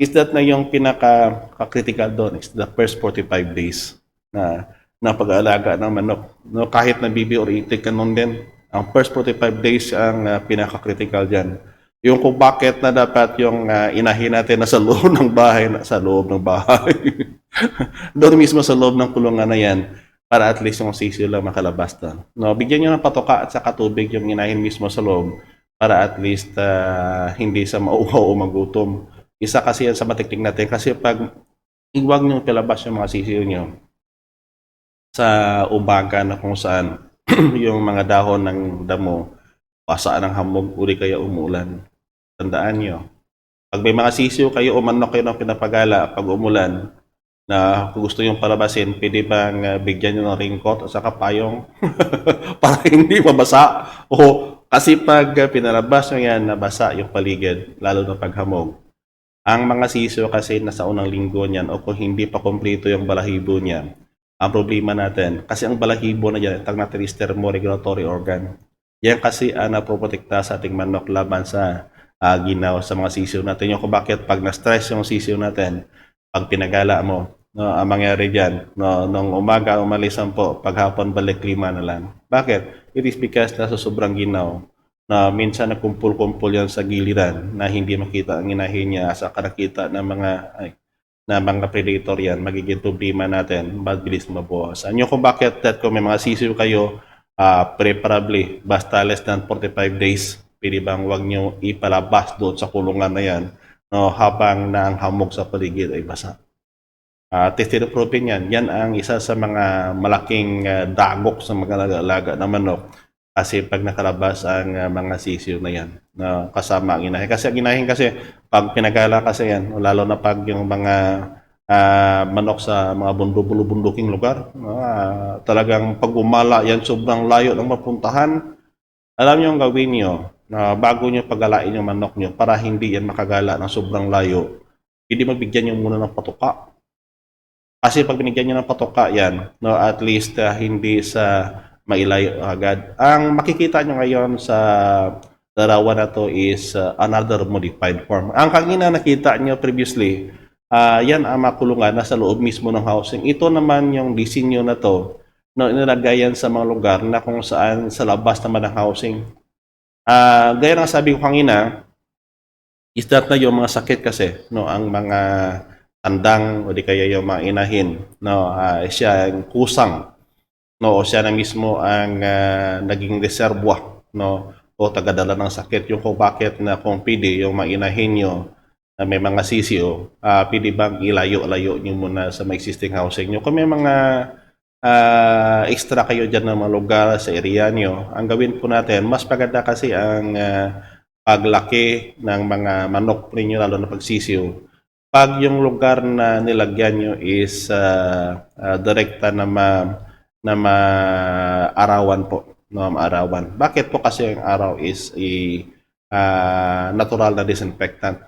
is that na yung pinaka-critical doon is the first 45 days na pag-aalaga ng manok. No, kahit na BB or itik ka nun din, ang first 45 days ang pinaka-critical dyan. Yung kung bakit na dapat yung inahin natin na sa loob ng bahay, doon mismo sa loob ng kulungan na yan, para at least yung sisiyo lang makalabas doon. No, bigyan nyo ng patoka at saka tubig yung inahin mismo sa loob, para at least hindi sa mauhaw o magutom. Isa kasi yan sa matiktik natin, kasi pag huwag nyo palabas yung mga sisiyo nyo, sa umaga na kung saan yung mga dahon ng damo basaan ng hamog, uli kaya umulan. Tandaan nyo, pag may mga sisiyo kayo o manok kayo ng pinapagala, pag umulan, na kung gusto yung palabasin, pwede bang bigyan nyo ng raincoat at saka payong para hindi mabasa? Kasi pag pinalabas nyo yan, nabasa yung paligid, lalo na paghamog, Ang mga sisiyo kasi nasa unang linggo niyan o kung hindi pa kumpleto yung balahibo niya, ang problema natin, kasi ang balahibo na yan, tag natin is thermoregulatory organ. Yan kasi ang napoprotekta sa ating manok laban sa ginaw sa mga sisiyo natin. Yung kung bakit pag na-stress yung sisiyo natin, pag pinagala mo, no, ang mangyari dyan, no, nung umaga umalisan po, paghapon balik 5 na lang. Bakit? It is because nasa sobrang ginaw na minsan nagkumpul-kumpul yan sa giliran na hindi makita ang inahin niya sa nakita ng mga predator yan, magiging problema natin, mabilis mabuhasan. Yung kung bakit that kung may mga sisiyo kayo, preferably, basta less than 45 days, pwede bang huwag nyo ipalabas doon sa kulungan na yan, no, habang na ang hamog sa paligid ay basa. Tested proven yan. Yan ang isa sa mga malaking dagok sa mga alaga na manok. Kasi pag nakalabas ang mga sisiyo na yan, na kasama ang inahin. Kasi ang inahin kasi, pag pinagala kasi yan, lalo na pag yung mga manok sa mga bunduking lugar, talagang pag umala yan, sobrang layo ng mapuntahan. Alam niyo ang gawin niyo, na bago niyo pagalain yung manok niyo, para hindi yan makagala ng sobrang layo, hindi mabigyan niyo muna ng patuka. Kasi pag binigyan niyo ng patoka yan, no, at least hindi sa mailayo agad. Ang makikita nyo ngayon sa larawan na to is another modified form. Ang kanina nakita nyo previously, yan ang makulungan nasa loob mismo ng housing. Ito naman yung disenyo na to, no, inilagay yan sa mga lugar na kung saan sa labas naman ng housing. Gaya ng sabi ko kanina, is that na yung mga sakit kasi, no, ang mga tandang o di kaya yung mga inahin, no, siya ang kusang, no, o siya na mismo ang naging reservoir, no, o tagadala ng sakit. Yung kung bakit na kung pwede yung mga inahin nyo na may mga sisiyo, pwede bang ilayo-layo nyo muna sa may existing housing nyo. Kung may mga extra kayo dyan ng mga lugar sa area nyo, ang gawin po natin, mas maganda kasi ang paglaki ng mga manok ninyo, lalo na pagsisiyo. Pag yung lugar na nilagyan nyo is direkta na maarawan po, no, maarawan. Bakit po? Kasi ang araw is natural na disinfectant.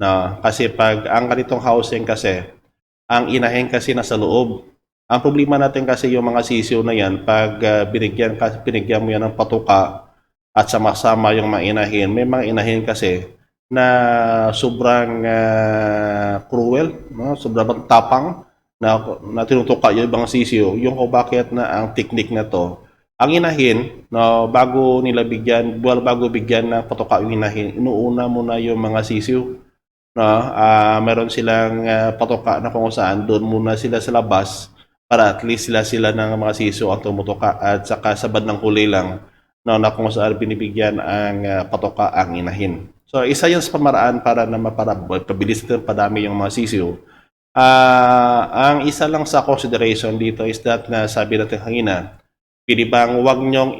No? Kasi pag ang ganitong housing kasi, ang inahin kasi nasa loob. Ang problema natin kasi yung mga sisiyo na yan, pag binigyan mo yan ng patuka at sama-sama yung mga inahin, may mga inahin kasi na sobrang cruel, no? Sobrang tapang na tinutuka yung ibang sisiyo. Yung kung bakit na ang technique na to, ang inahin, no, bago bigyan ng patuka yung inahin, inuuna muna yung mga sisiyo. No? Meron silang patuka na kung saan doon muna sila sa labas para at least sila ng mga sisiyo ang tumutuka at saka sa bandang huli lang, no, na kung saan binibigyan ang patuka ang inahin. So, isa yun sa pamaraan para na pabilis natin padami yung mga sisiyo. Ang isa lang sa consideration dito is that na sabi natin kanina, pwede bang huwag nyong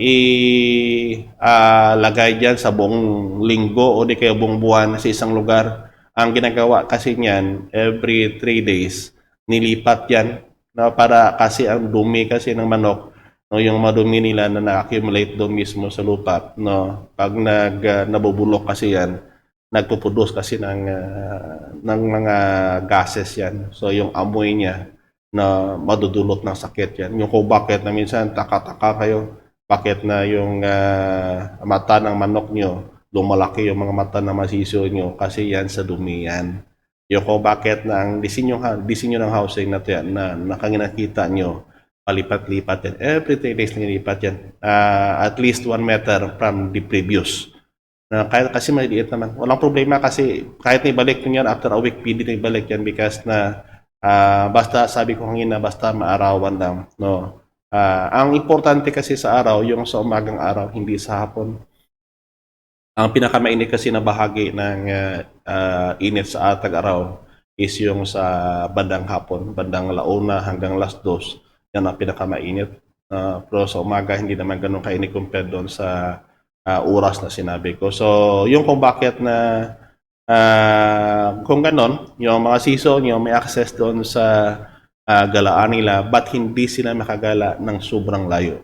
ilagay dyan sa buong linggo o di kaya buong buwan sa isang lugar. Ang ginagawa kasi niyan, every 3 days, nilipat yan, no, para kasi ang dumi kasi ng manok, no, yung madumi nila na na-accumulate doon mismo sa lupa, no, pag nabubulok kasi yan, nagpo-produce kasi ng mga gases yan. So yung amoy niya na madudulot ng sakit yan. Yung kung bakit na minsan taka-taka kayo, bakit na yung mata ng manok nyo, lumalaki yung mga mata ng masisiyo nyo kasi yan sa dumi yan. Yung kung bakit na ang disenyo ng housing na yan na nakakita nyo, palipat-lipat yan. Every 3 days nilipat yan. At least 1 meter from the previous. Kahit kasi maliit naman. Walang problema kasi kahit ibalik nyo yan after a week, pwede na ibalik yan because na basta sabi ko kanina, basta maarawan lang. No? Ang importante kasi sa araw, yung sa umagang araw, hindi sa hapon. Ang pinakamainit kasi na bahagi ng init sa tag-araw is yung sa bandang hapon, bandang launa hanggang alas 2. Yan ang pinakamainit. Pero sa umaga, hindi naman ganun kainit compared doon sa oras na sinabi ko. So, yung kung bakit na kung ganon, yung mga siso nyo may access doon sa galaan nila, but hindi sila makagala ng sobrang layo.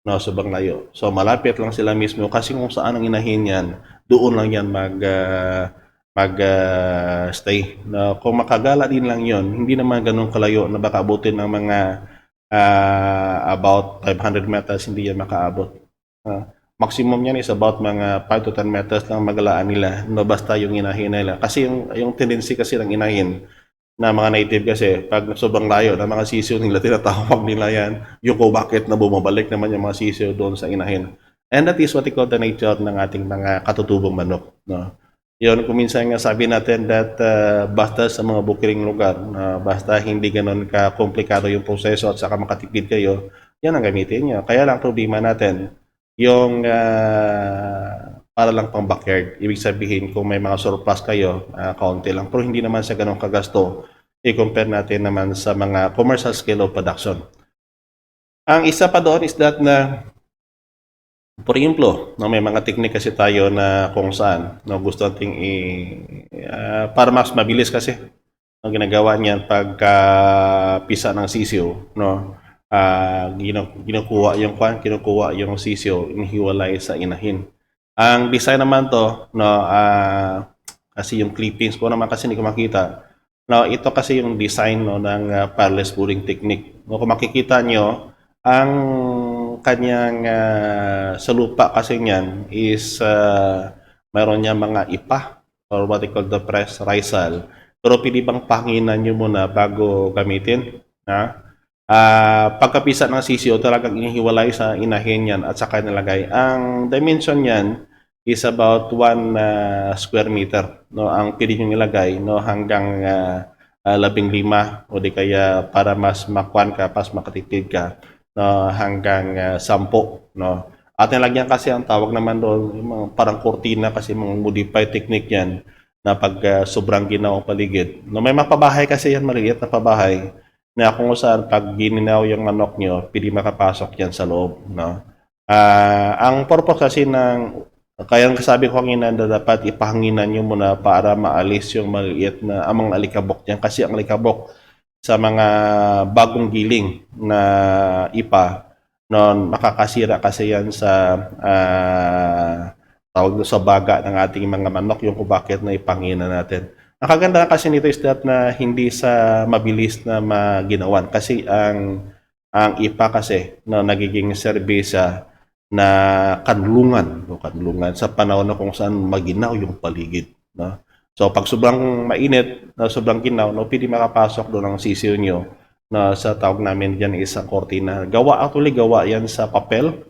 No, sobrang layo. So, malapit lang sila mismo kasi kung saan ang inahin yan, doon lang yan mag-stay. Na kung makagala din lang yon, hindi naman ganun kalayo na baka abutin ng mga about 500 meters, hindi yan makaabot. Maximum yan is about mga 5 to 10 meters lang magalaan nila, no, basta yung inahin nila. Kasi yung tendency kasi ng inahin na mga native kasi, pag sobrang layo na mga sisiyo nila, tinatawag nila yan, yung kung bakit na bumabalik naman yung mga sisiyo doon sa inahin. And that is what we call the nature ng ating mga katutubong manok. No? Yun, kung minsan nga sabi natin that basta sa mga bukiring lugar, basta hindi ganun ka-komplikado yung proseso at saka makatipid kayo, yan ang gamitin nyo. Kaya lang problema natin, yung para lang pang backyard. Ibig sabihin, kung may mga surplus kayo, kaunti lang. Pero hindi naman sa ganun kagasto. I-compare natin naman sa mga commercial scale of production. Ang isa pa doon is that na, for example, no, may mga technique kasi tayo na kung saan no, gusto nating para mas mabilis kasi ang ginagawa niyan pagka pisa ng sisiyo, no, kinukuha yung sisiyo, inihiwalay sa inahin. Ang design naman to, no, kasi yung clippings ko naman kasi hindi ko makita. No, ito kasi yung design no, ng parlous pulling technique. No, kung makikita nyo, ang kanyang sa lupa kasi niyan is mayroon niya mga ipa or what they call the press risal. Pero pili bang pahanginan nyo muna bago gamitin? Pagkapisa ng sisiyo, talagang inihiwalay sa inahin yan at saka nilagay. Ang dimension niyan is about 1 square meter. No, ang pili nyo nilagay no, hanggang 15 o di kaya para mas makuan ka, mas makatipid ka no, hanggang 10. No. At nilagyan kasi ang tawag naman doon, parang kortina kasi mga modified technique yan na pag sobrang ginaw ang paligid. No, may mapabahay kasi yan, maliit na pabahay na kung saan pag gininaw yung manok nyo, pwede makapasok yan sa loob. No? Ang purpose kasi ng, kaya sabi ko kanina na dapat ipahanginan nyo muna para maalis yung maliit na amang alikabok yan. Kasi ang alikabok sa mga bagong giling na ipa, no, makakasira kasi yan sa tawag sa baga ng ating mga manok, yung kung bakit na ipanginan natin. Ang kagandahan kasi nito is that na hindi sa mabilis na maginawan kasi ang ipa kasi no, nagiging serbisa na kanlungan sa panahon na kung saan maginaw yung paligid. No? So pag sobrang mainit, sobrang ginaw, no, pwede makapasok doon ang sisiyo nyo na sa tawag namin dyan is ang kortina. Actually gawa yan sa papel.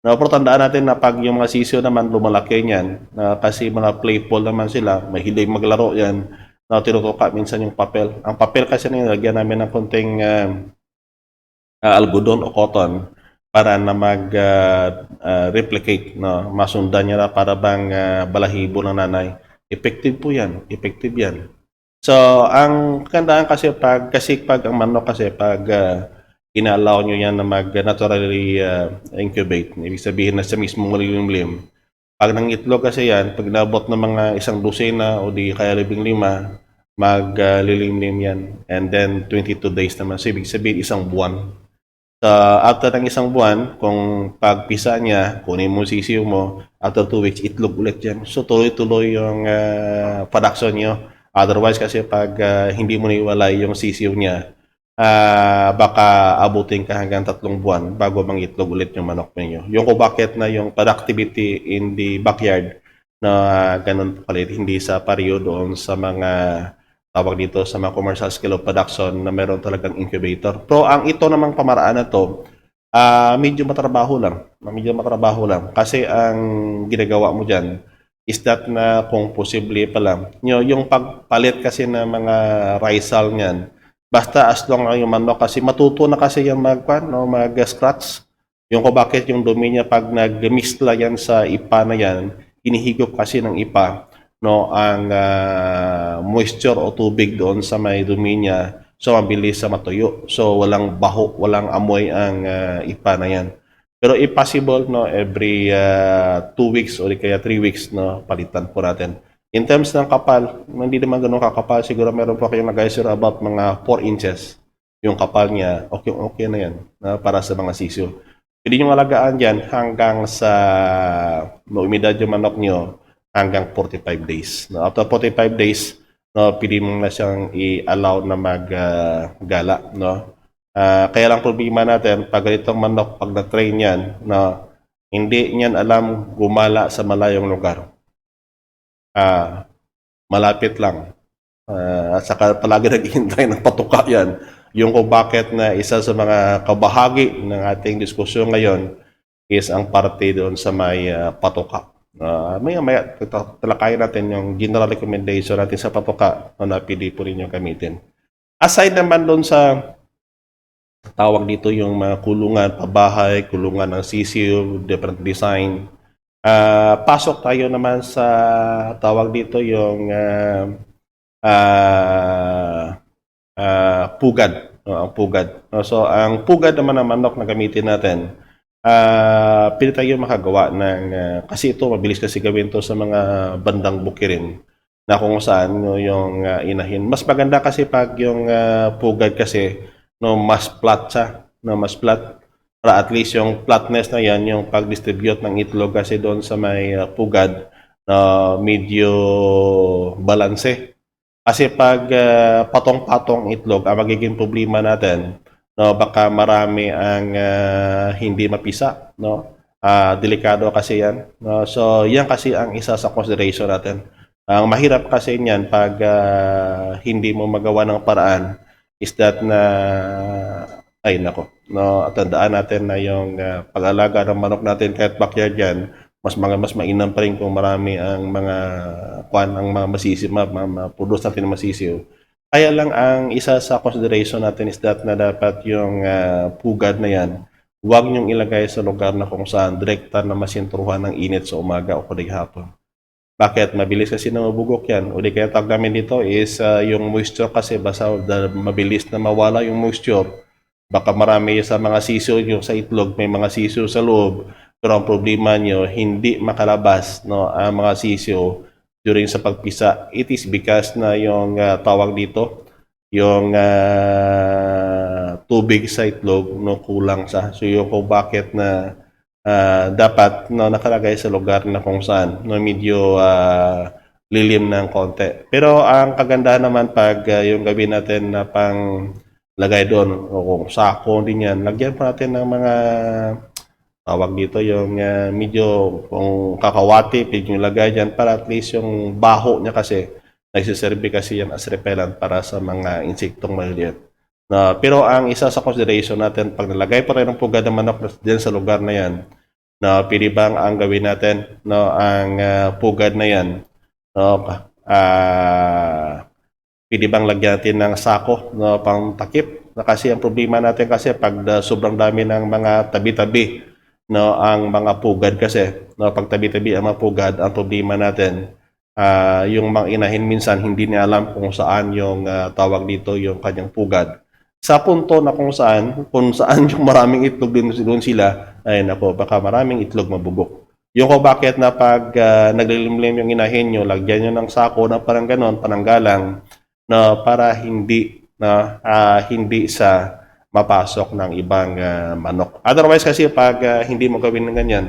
No, pero tandaan natin na pag yung mga sisiyo naman lumalaki niyan, kasi mga playful naman sila, mahilig maglaro yan, na tinutuka minsan yung papel. Ang papel kasi nilagyan namin ng konting algodon o cotton para na mag-replicate, no? Masundan niya na para bang balahibo ng nanay. Effective po yan. Effective yan. So, ang kandaan kasi pag ang manok kasi pag ina-allow nyo yan na mag-naturally incubate. Ibig sabihin na sa mismong lilim-lim. Pag nang itlog kasi yan, pag nabot ng mga 1 dosena o di kaya 15, maglilimlim yan. And then 22 days naman. So, ibig sabihin 1 buwan. So, after ng 1 buwan, kung pagpisa niya, kunin mo sisiyo mo, after 2 weeks, itlog ulit yan. So, tuloy-tuloy yung production nyo. Otherwise kasi pag hindi mo naiwalay yung sisiyo niya, baka abutin ka hanggang 3 buwan bago mangitlog ulit yung manok ninyo. Yung kung bakit na yung productivity in the backyard na ganun palit, hindi sa pareho doon sa mga tawag dito sa mga commercial scale of production na meron talagang incubator. Pero ang ito namang pamaraan na to, medyo matrabaho lang. Medyo matrabaho lang. Kasi ang ginagawa mo dyan is that na kung posible pa lang, yung pagpalit kasi ng mga risal niyan, basta as long ang yung manok kasi matuto na kasi yung mag-scratch. Yung kung bakit yung dumi niya pag nag-mixla yan sa ipa na yan, inihigop kasi ng ipa no, ang moisture o tubig doon sa may dumi niya. So, mabilis sa matuyo. So, walang baho, walang amoy ang ipa na yan. Pero if possible, no, every 2 weeks o kaya 3 weeks, no, palitan po natin. In terms ng kapal, hindi naman ganun kakapal. Siguro meron po kayong nag-measure about mga 4 inches. Yung kapal niya, okay na yan para sa mga sisyo. Pwede nyo alagaan dyan hanggang sa maumidad yung manok nyo hanggang 45 days. No, after 45 days, no, pili mo na siyang i-allow na maggala. No? Kaya lang problema natin, pag itong manok, pag na-train yan, no, hindi niyan alam gumala sa malayong lugar. Malapit lang. At saka palagi naghihintay ng patuka yan. Yung kung bakit na isa sa mga kabahagi ng ating diskusyon ngayon is ang parte doon sa may patuka. Maya talakayin natin yung general recommendation natin sa patuka na napili po rin yung gamitin. Aside naman doon sa tawag dito yung mga kulungan, pabahay, kulungan ng CCU, different design. Pasok tayo naman sa tawag dito yung pugad. Ang pugad. So, ang pugad naman ng manok na gamitin natin, pili tayo makagawa ng, kasi ito, mabilis kasi gawin to sa mga bandang bukirin na kung saan yung inahin. Mas maganda kasi pag yung pugad kasi, mas flat siya, mas flat. Para at least yung flatness na yan, yung pag-distribute ng itlog kasi doon sa may pugad, medyo balanse. Kasi pag patong-patong itlog, ang magiging problema natin, baka marami ang hindi mapisa. Delikado kasi yan. So, yan kasi ang isa sa consideration natin. Ang mahirap kasi niyan pag hindi mo magawa ng paraan is that na ay nako, tandaan natin na yung pag-alaga ng manok natin kahit backyard yan, mas mainam pa rin kung marami ang mga ang mga masisiw, produce natin ng masisiw. Kaya lang ang isa sa consideration natin is that na dapat yung pugad na yan, huwag niyong ilagay sa lugar na kung saan direkta na masintruhan ng init sa umaga o kudig hapon. Bakit? Mabilis kasi na mabugok yan. O di kaya tawag namin dito is yung moisture kasi basta mabilis na mawala yung moisture. Baka marami sa mga sisiw nyo sa itlog, may mga sisiw sa loob. Pero ang problema nyo, hindi makalabas ang mga sisiw during sa pagpisa. It is because na yung tawag dito, yung tubig sa itlog kulang sa. So yung kung bakit na dapat nakalagay sa lugar na kung saan medyo lilim ng konti. Pero ang kagandahan naman pag yung gawin natin na pang lagay doon o kung sako din yan, lagyan pa natin ng mga tawag dito yung medyo kung kakawati, pwede nyo lagay dyan para at least yung baho niya kasi nagsiserve kasi yan as repellent para sa mga insektong maliliit. Pero ang isa sa consideration natin, pag nalagay pa rin ng pugad ng manok dyan sa lugar na yan, pwede bang ang gawin natin, ang pugad na yan, pwede bang lagyan natin ng sako pang takip? Kasi ang problema natin kasi pag sobrang dami ng mga tabi-tabi ang mga pugad kasi pag tabi-tabi ang mga pugad, ang problema natin yung mga inahin minsan hindi niya alam kung saan yung tawag dito yung kanyang pugad. Sa punto na kung saan yung maraming itlog doon sila, ay nako, baka maraming itlog mabubok. Yung ko bakit na pag naglilimlim yung inahin nyo, lagyan nyo ng sako na parang ganon, pananggalang, para hindi sa mapasok ng ibang manok. Otherwise kasi pag hindi mo gawin ng ganyan,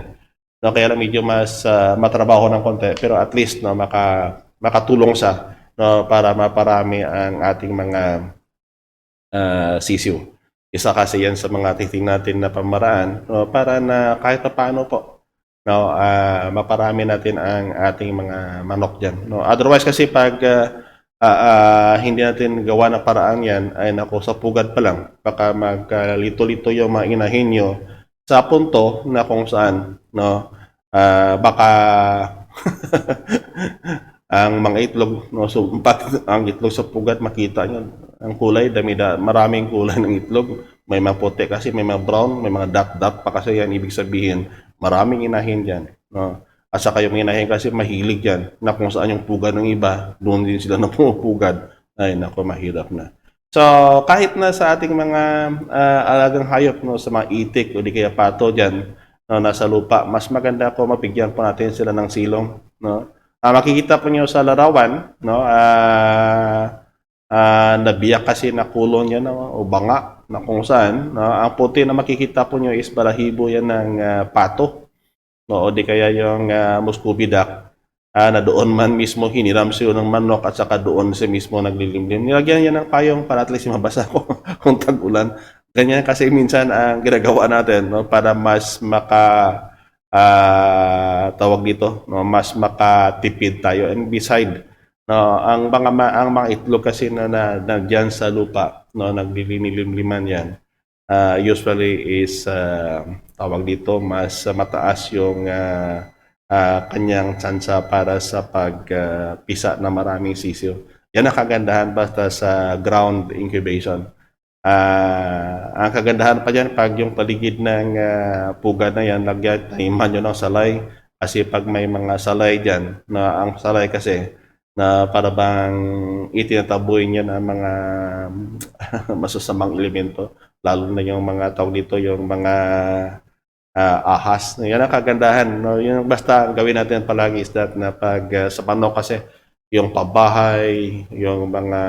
kaya lang medyo mas matrabaho ng konti, pero at least makatulong sa para maparami ang ating mga sisiw. Isa kasi yan sa mga titingnan natin na pamaraan para na kahit pa paano po maparami natin ang ating mga manok dyan. Otherwise kasi pag hindi natin gawa ng paraan yan, ay nako, sa pugad pa lang, baka magkalito-lito yung mga inahin nyo sa punto na kung saan, baka ang mga itlog, so ang itlog sa pugad, makita nyo, ang kulay, maraming kulay ng itlog, may mga puti kasi, may mga brown, may mga dot-dot pa kasi yan, ibig sabihin, maraming inahin dyan. At saka yung inahin kasi mahilig yan, na kung saan yung pugad ng iba, doon din sila na pumupugad. Ay nako, mahirap na. So kahit na sa ating mga alagang hayop sa mga itik o di kaya pato dyan, nasa lupa, mas maganda po mapigyan po natin sila ng silong. Makikita po nyo sa larawan, nabiyak kasi na kulon yan o banga na kung saan. Ang puti na makikita po nyo is balahibo yan ng pato. O di kaya yung Muscovy duck. na doon man mismo hiniram siya ng manok at saka doon siya mismo naglilimlim. Nilagyan niya ng payong para at least mabasa kung tag-ulan. Ganyan kasi minsan ang ginagawa natin, no, para mas tawag dito, no, mas makatipid tayo. And beside, no, ang mga itlog kasi na nandiyan sa lupa, no, naglililimliman yan, usually is tawag dito, mas mataas yung kanyang tsansa para sa pagpisa na maraming sisiyo. Yan ang kagandahan basta sa ground incubation. Ang kagandahan pa dyan, pag yung paligid ng pugad na yan, taniman nyo ng salay. Kasi pag may mga salay dyan, na ang salay kasi, na para bang itinataboy niya ng mga masusamang elemento, lalo na yung mga tawag dito, yung mga ahas. Yan ang kagandahan. No? Yung basta ang gawin natin palagi is that na pag sa manok kasi, yung pabahay, yung mga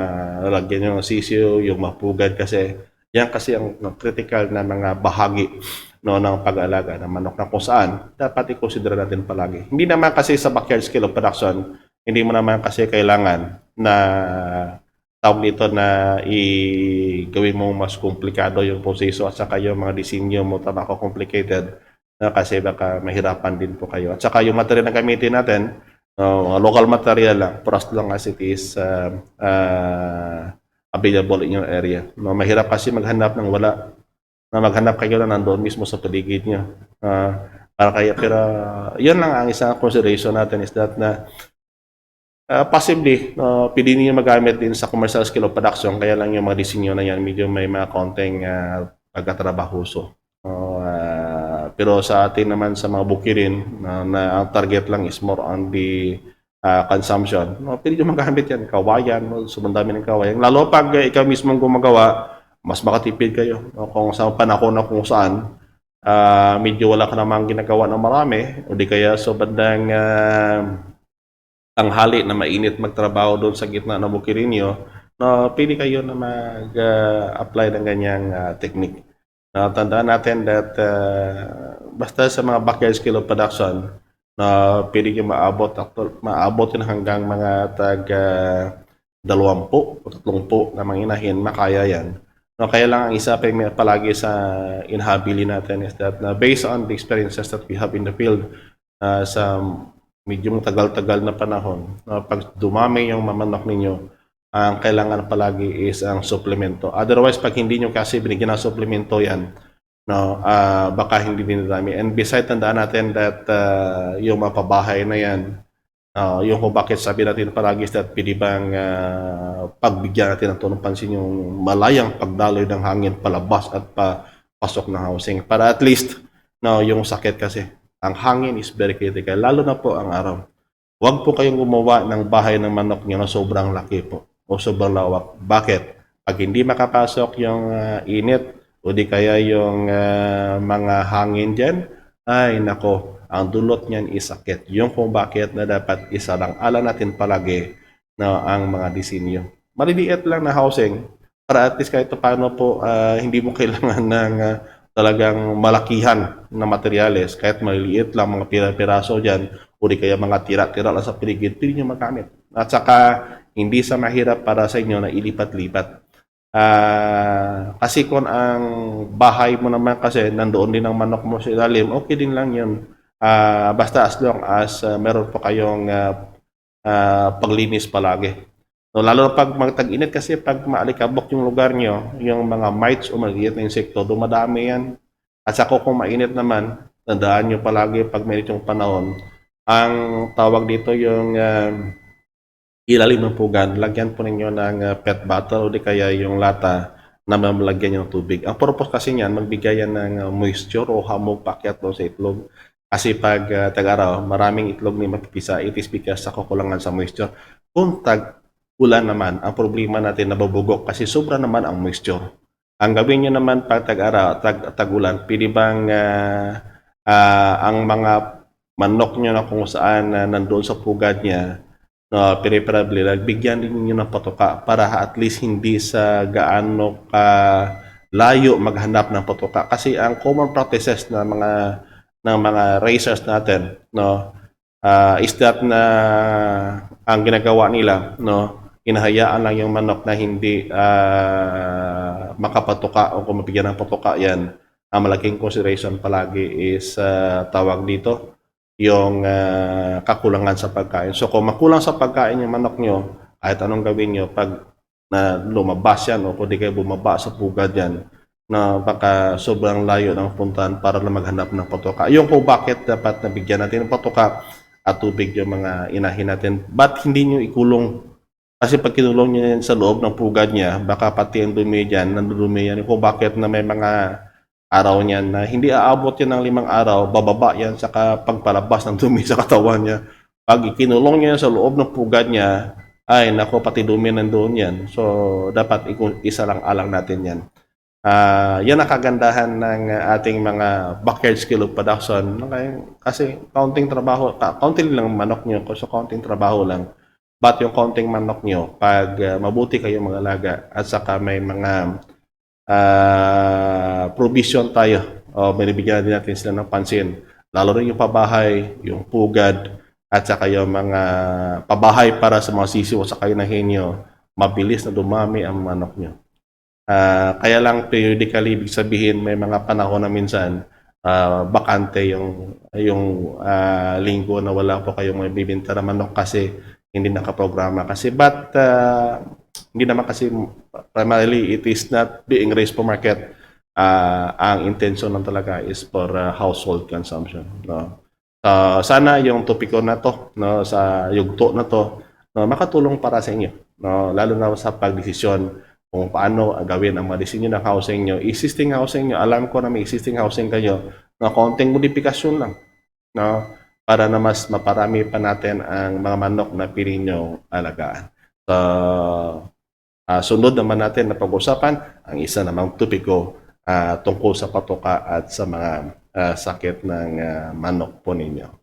lalagyan yung sisiyo, yung mapugad kasi, yan kasi ang critical na mga bahagi, no, ng pag-aalaga ng manok na kung saan dapat i-consider natin palagi. Hindi naman kasi sa backyard scale of production, hindi mo naman kasi kailangan na tawag dito na gawin mo mas komplikado yung proseso at saka yung mga disenyo mo tamako complicated na kasi baka mahirapan din po kayo. At saka yung material na gamitin natin, local material lang, for as long as it is available in your area. No, mahirap kasi maghanap ng wala, na maghanap kayo na nandoon mismo sa paligid nyo. Pero yun lang ang isang consideration natin is that na possibly, pwede niyo magamit din sa commercial scale of production, kaya lang yung mga disenyo na yan, medyo may mga konting pagkatrabahoso. Pero sa atin naman sa mga bukirin, na ang target lang is more on the consumption, pwede nyo magamit yan, kawayan, sumandami ng kawayan. Lalo pag ikaw mismo gumagawa, mas makatipid kayo. Kung sa panahon na kung saan, medyo wala ka namang ginagawa na marami, o di kaya so bandang tanghali na mainit magtrabaho doon sa gitna ng bukirin nyo, pwede kayo na mag-apply ng ganyang technique. Tandaan natin that basta sa mga backyard scale of production, pwede nyo maabot yun hanggang mga tag 20 o 30 na mga inahin, makaya yan. Kaya lang ang isa palagi sa inhabili natin is that based on the experiences that we have in the field, sa medyo tagal-tagal na panahon, pag dumami yung mamanok ninyo, ang kailangan palagi is ang suplemento. Otherwise, pag hindi nyo kasi binigyan ng suplemento yan, baka hindi din dami. And besides, tandaan natin that yung mapabahay na yan, yung kung bakit sabi natin palagi is that pwede bang pagbigyan natin ng tunong pansin yung malayang pagdaloy ng hangin palabas at pasok ng housing. Para at least, yung sakit kasi, ang hangin is very critical, lalo na po ang araw. Huwag po kayong gumawa ng bahay ng manok nyo na sobrang laki po o sobrang lawak. Bakit? Pag hindi makapasok yung init o di kaya yung mga hangin dyan, ay nako, ang dulot niyan is sakit. Yung kung bakit na dapat isarang-ala natin palagi na ang mga disenyo. Maliliit lang na housing para at least kahit paano po hindi mo kailangan ng talagang malakihan na materyales. Kahit maliliit lang mga piraso dyan o di kaya mga tira-tira lang sa paligid, pwede nyo magamit. At saka hindi sa mahirap para sa inyo na ilipat-lipat. Kasi kung ang bahay mo naman kasi nandoon din ang manok mo sa ilalim, okay din lang yun. Basta as long as meron pa kayong paglinis palagi. So, lalo pag magtag-init kasi pag maalikabok yung lugar nyo, yung mga mites o maliit na insekto, dumadami yan. At saka kung mainit naman, tandaan nyo palagi pag mainit yung panahon, ang tawag dito yung ilalim ng pugad, lagyan po ninyo ng pet bottle o di kaya yung lata na malagyan nyo ng tubig. Ang purpose kasi niyan, magbigay yan ng moisture o hamog pakyat doon sa itlog. Kasi pag tag-araw, maraming itlog ni mapipisa, it is because sa kukulangan sa moisture. Kung tag-ulan naman, ang problema natin nabubugok kasi sobra naman ang moisture. Ang gawin nyo naman pag tag-araw, tag-ulan, pwede bang ang mga manok nyo na kung saan nandoon sa pugad niya, preferably, bigyan din niyo ng patoka para at least hindi sa gaano ka layo maghanap ng patoka. Kasi ang common practices ng mga racers natin, is that na ang ginagawa nila, no, hinahayaan lang yung manok na hindi makapatuka o kung mabigyan ng patuka yan. Ang malaking consideration palagi is tawag dito yung kakulangan sa pagkain. So kung makulang sa pagkain yung manok nyo, kahit anong gawin nyo, pag na lumabas yan o kung di kayo bumaba sa pugad yan, na baka sobrang layo ng puntahan para na maghanap ng patuka. Yung kung bakit dapat nabigyan natin ng patuka at tubig yung mga inahin natin. Ba't hindi nyo ikulong? Kasi pag kinulong nyo yan sa loob ng pugad niya, baka pati ang dumi dyan, nandudumi yan. Kung bakit na may mga araw niyan na hindi aabot yan ng 5 araw, bababa yan sa pagpalabas ng dumi sa katawan niya. Pag ikinulong niya sa loob ng pugad niya, ay nako, pati dumi nandoon yan. So dapat isa lang alang natin yan. Yan ang kagandahan ng ating mga backyard skill of production. Kasi kaunting trabaho, kaunting lang manok nyo, so kaunting trabaho lang. But yung kaunting manok nyo, pag mabuti kayo mga alaga at saka may mga provision tayo, o binibigyan din natin sila ng pansin. Lalo rin yung pabahay, yung pugad, at saka yung mga pabahay para sa mga sisiw sa kayo na henyo, mabilis na dumami ang manok nyo. Kaya lang periodically, ibig sabihin may mga panahon na minsan bakante yung linggo na wala po kayong mabibenta na manok kasi hindi nakaprograma kasi hindi naman kasi primarily it is not being raised for market. Ang intention lang talaga is for household consumption, no? Sana yung topiko na to, no, sa yugto na to, no, makatulong para sa inyo, no, lalo na sa pagdesisyon kung paano gawin ang mga disenyo ng housing nyo. Existing housing nyo, alam ko na may existing housing kayo na konting modifikasyon lang, no, para na mas maparami pa natin ang mga manok na pili nyo alagaan. So, sunod naman natin na pag-usapan ang isa namang topiko tungkol sa patuka at sa mga sakit ng manok po ninyo.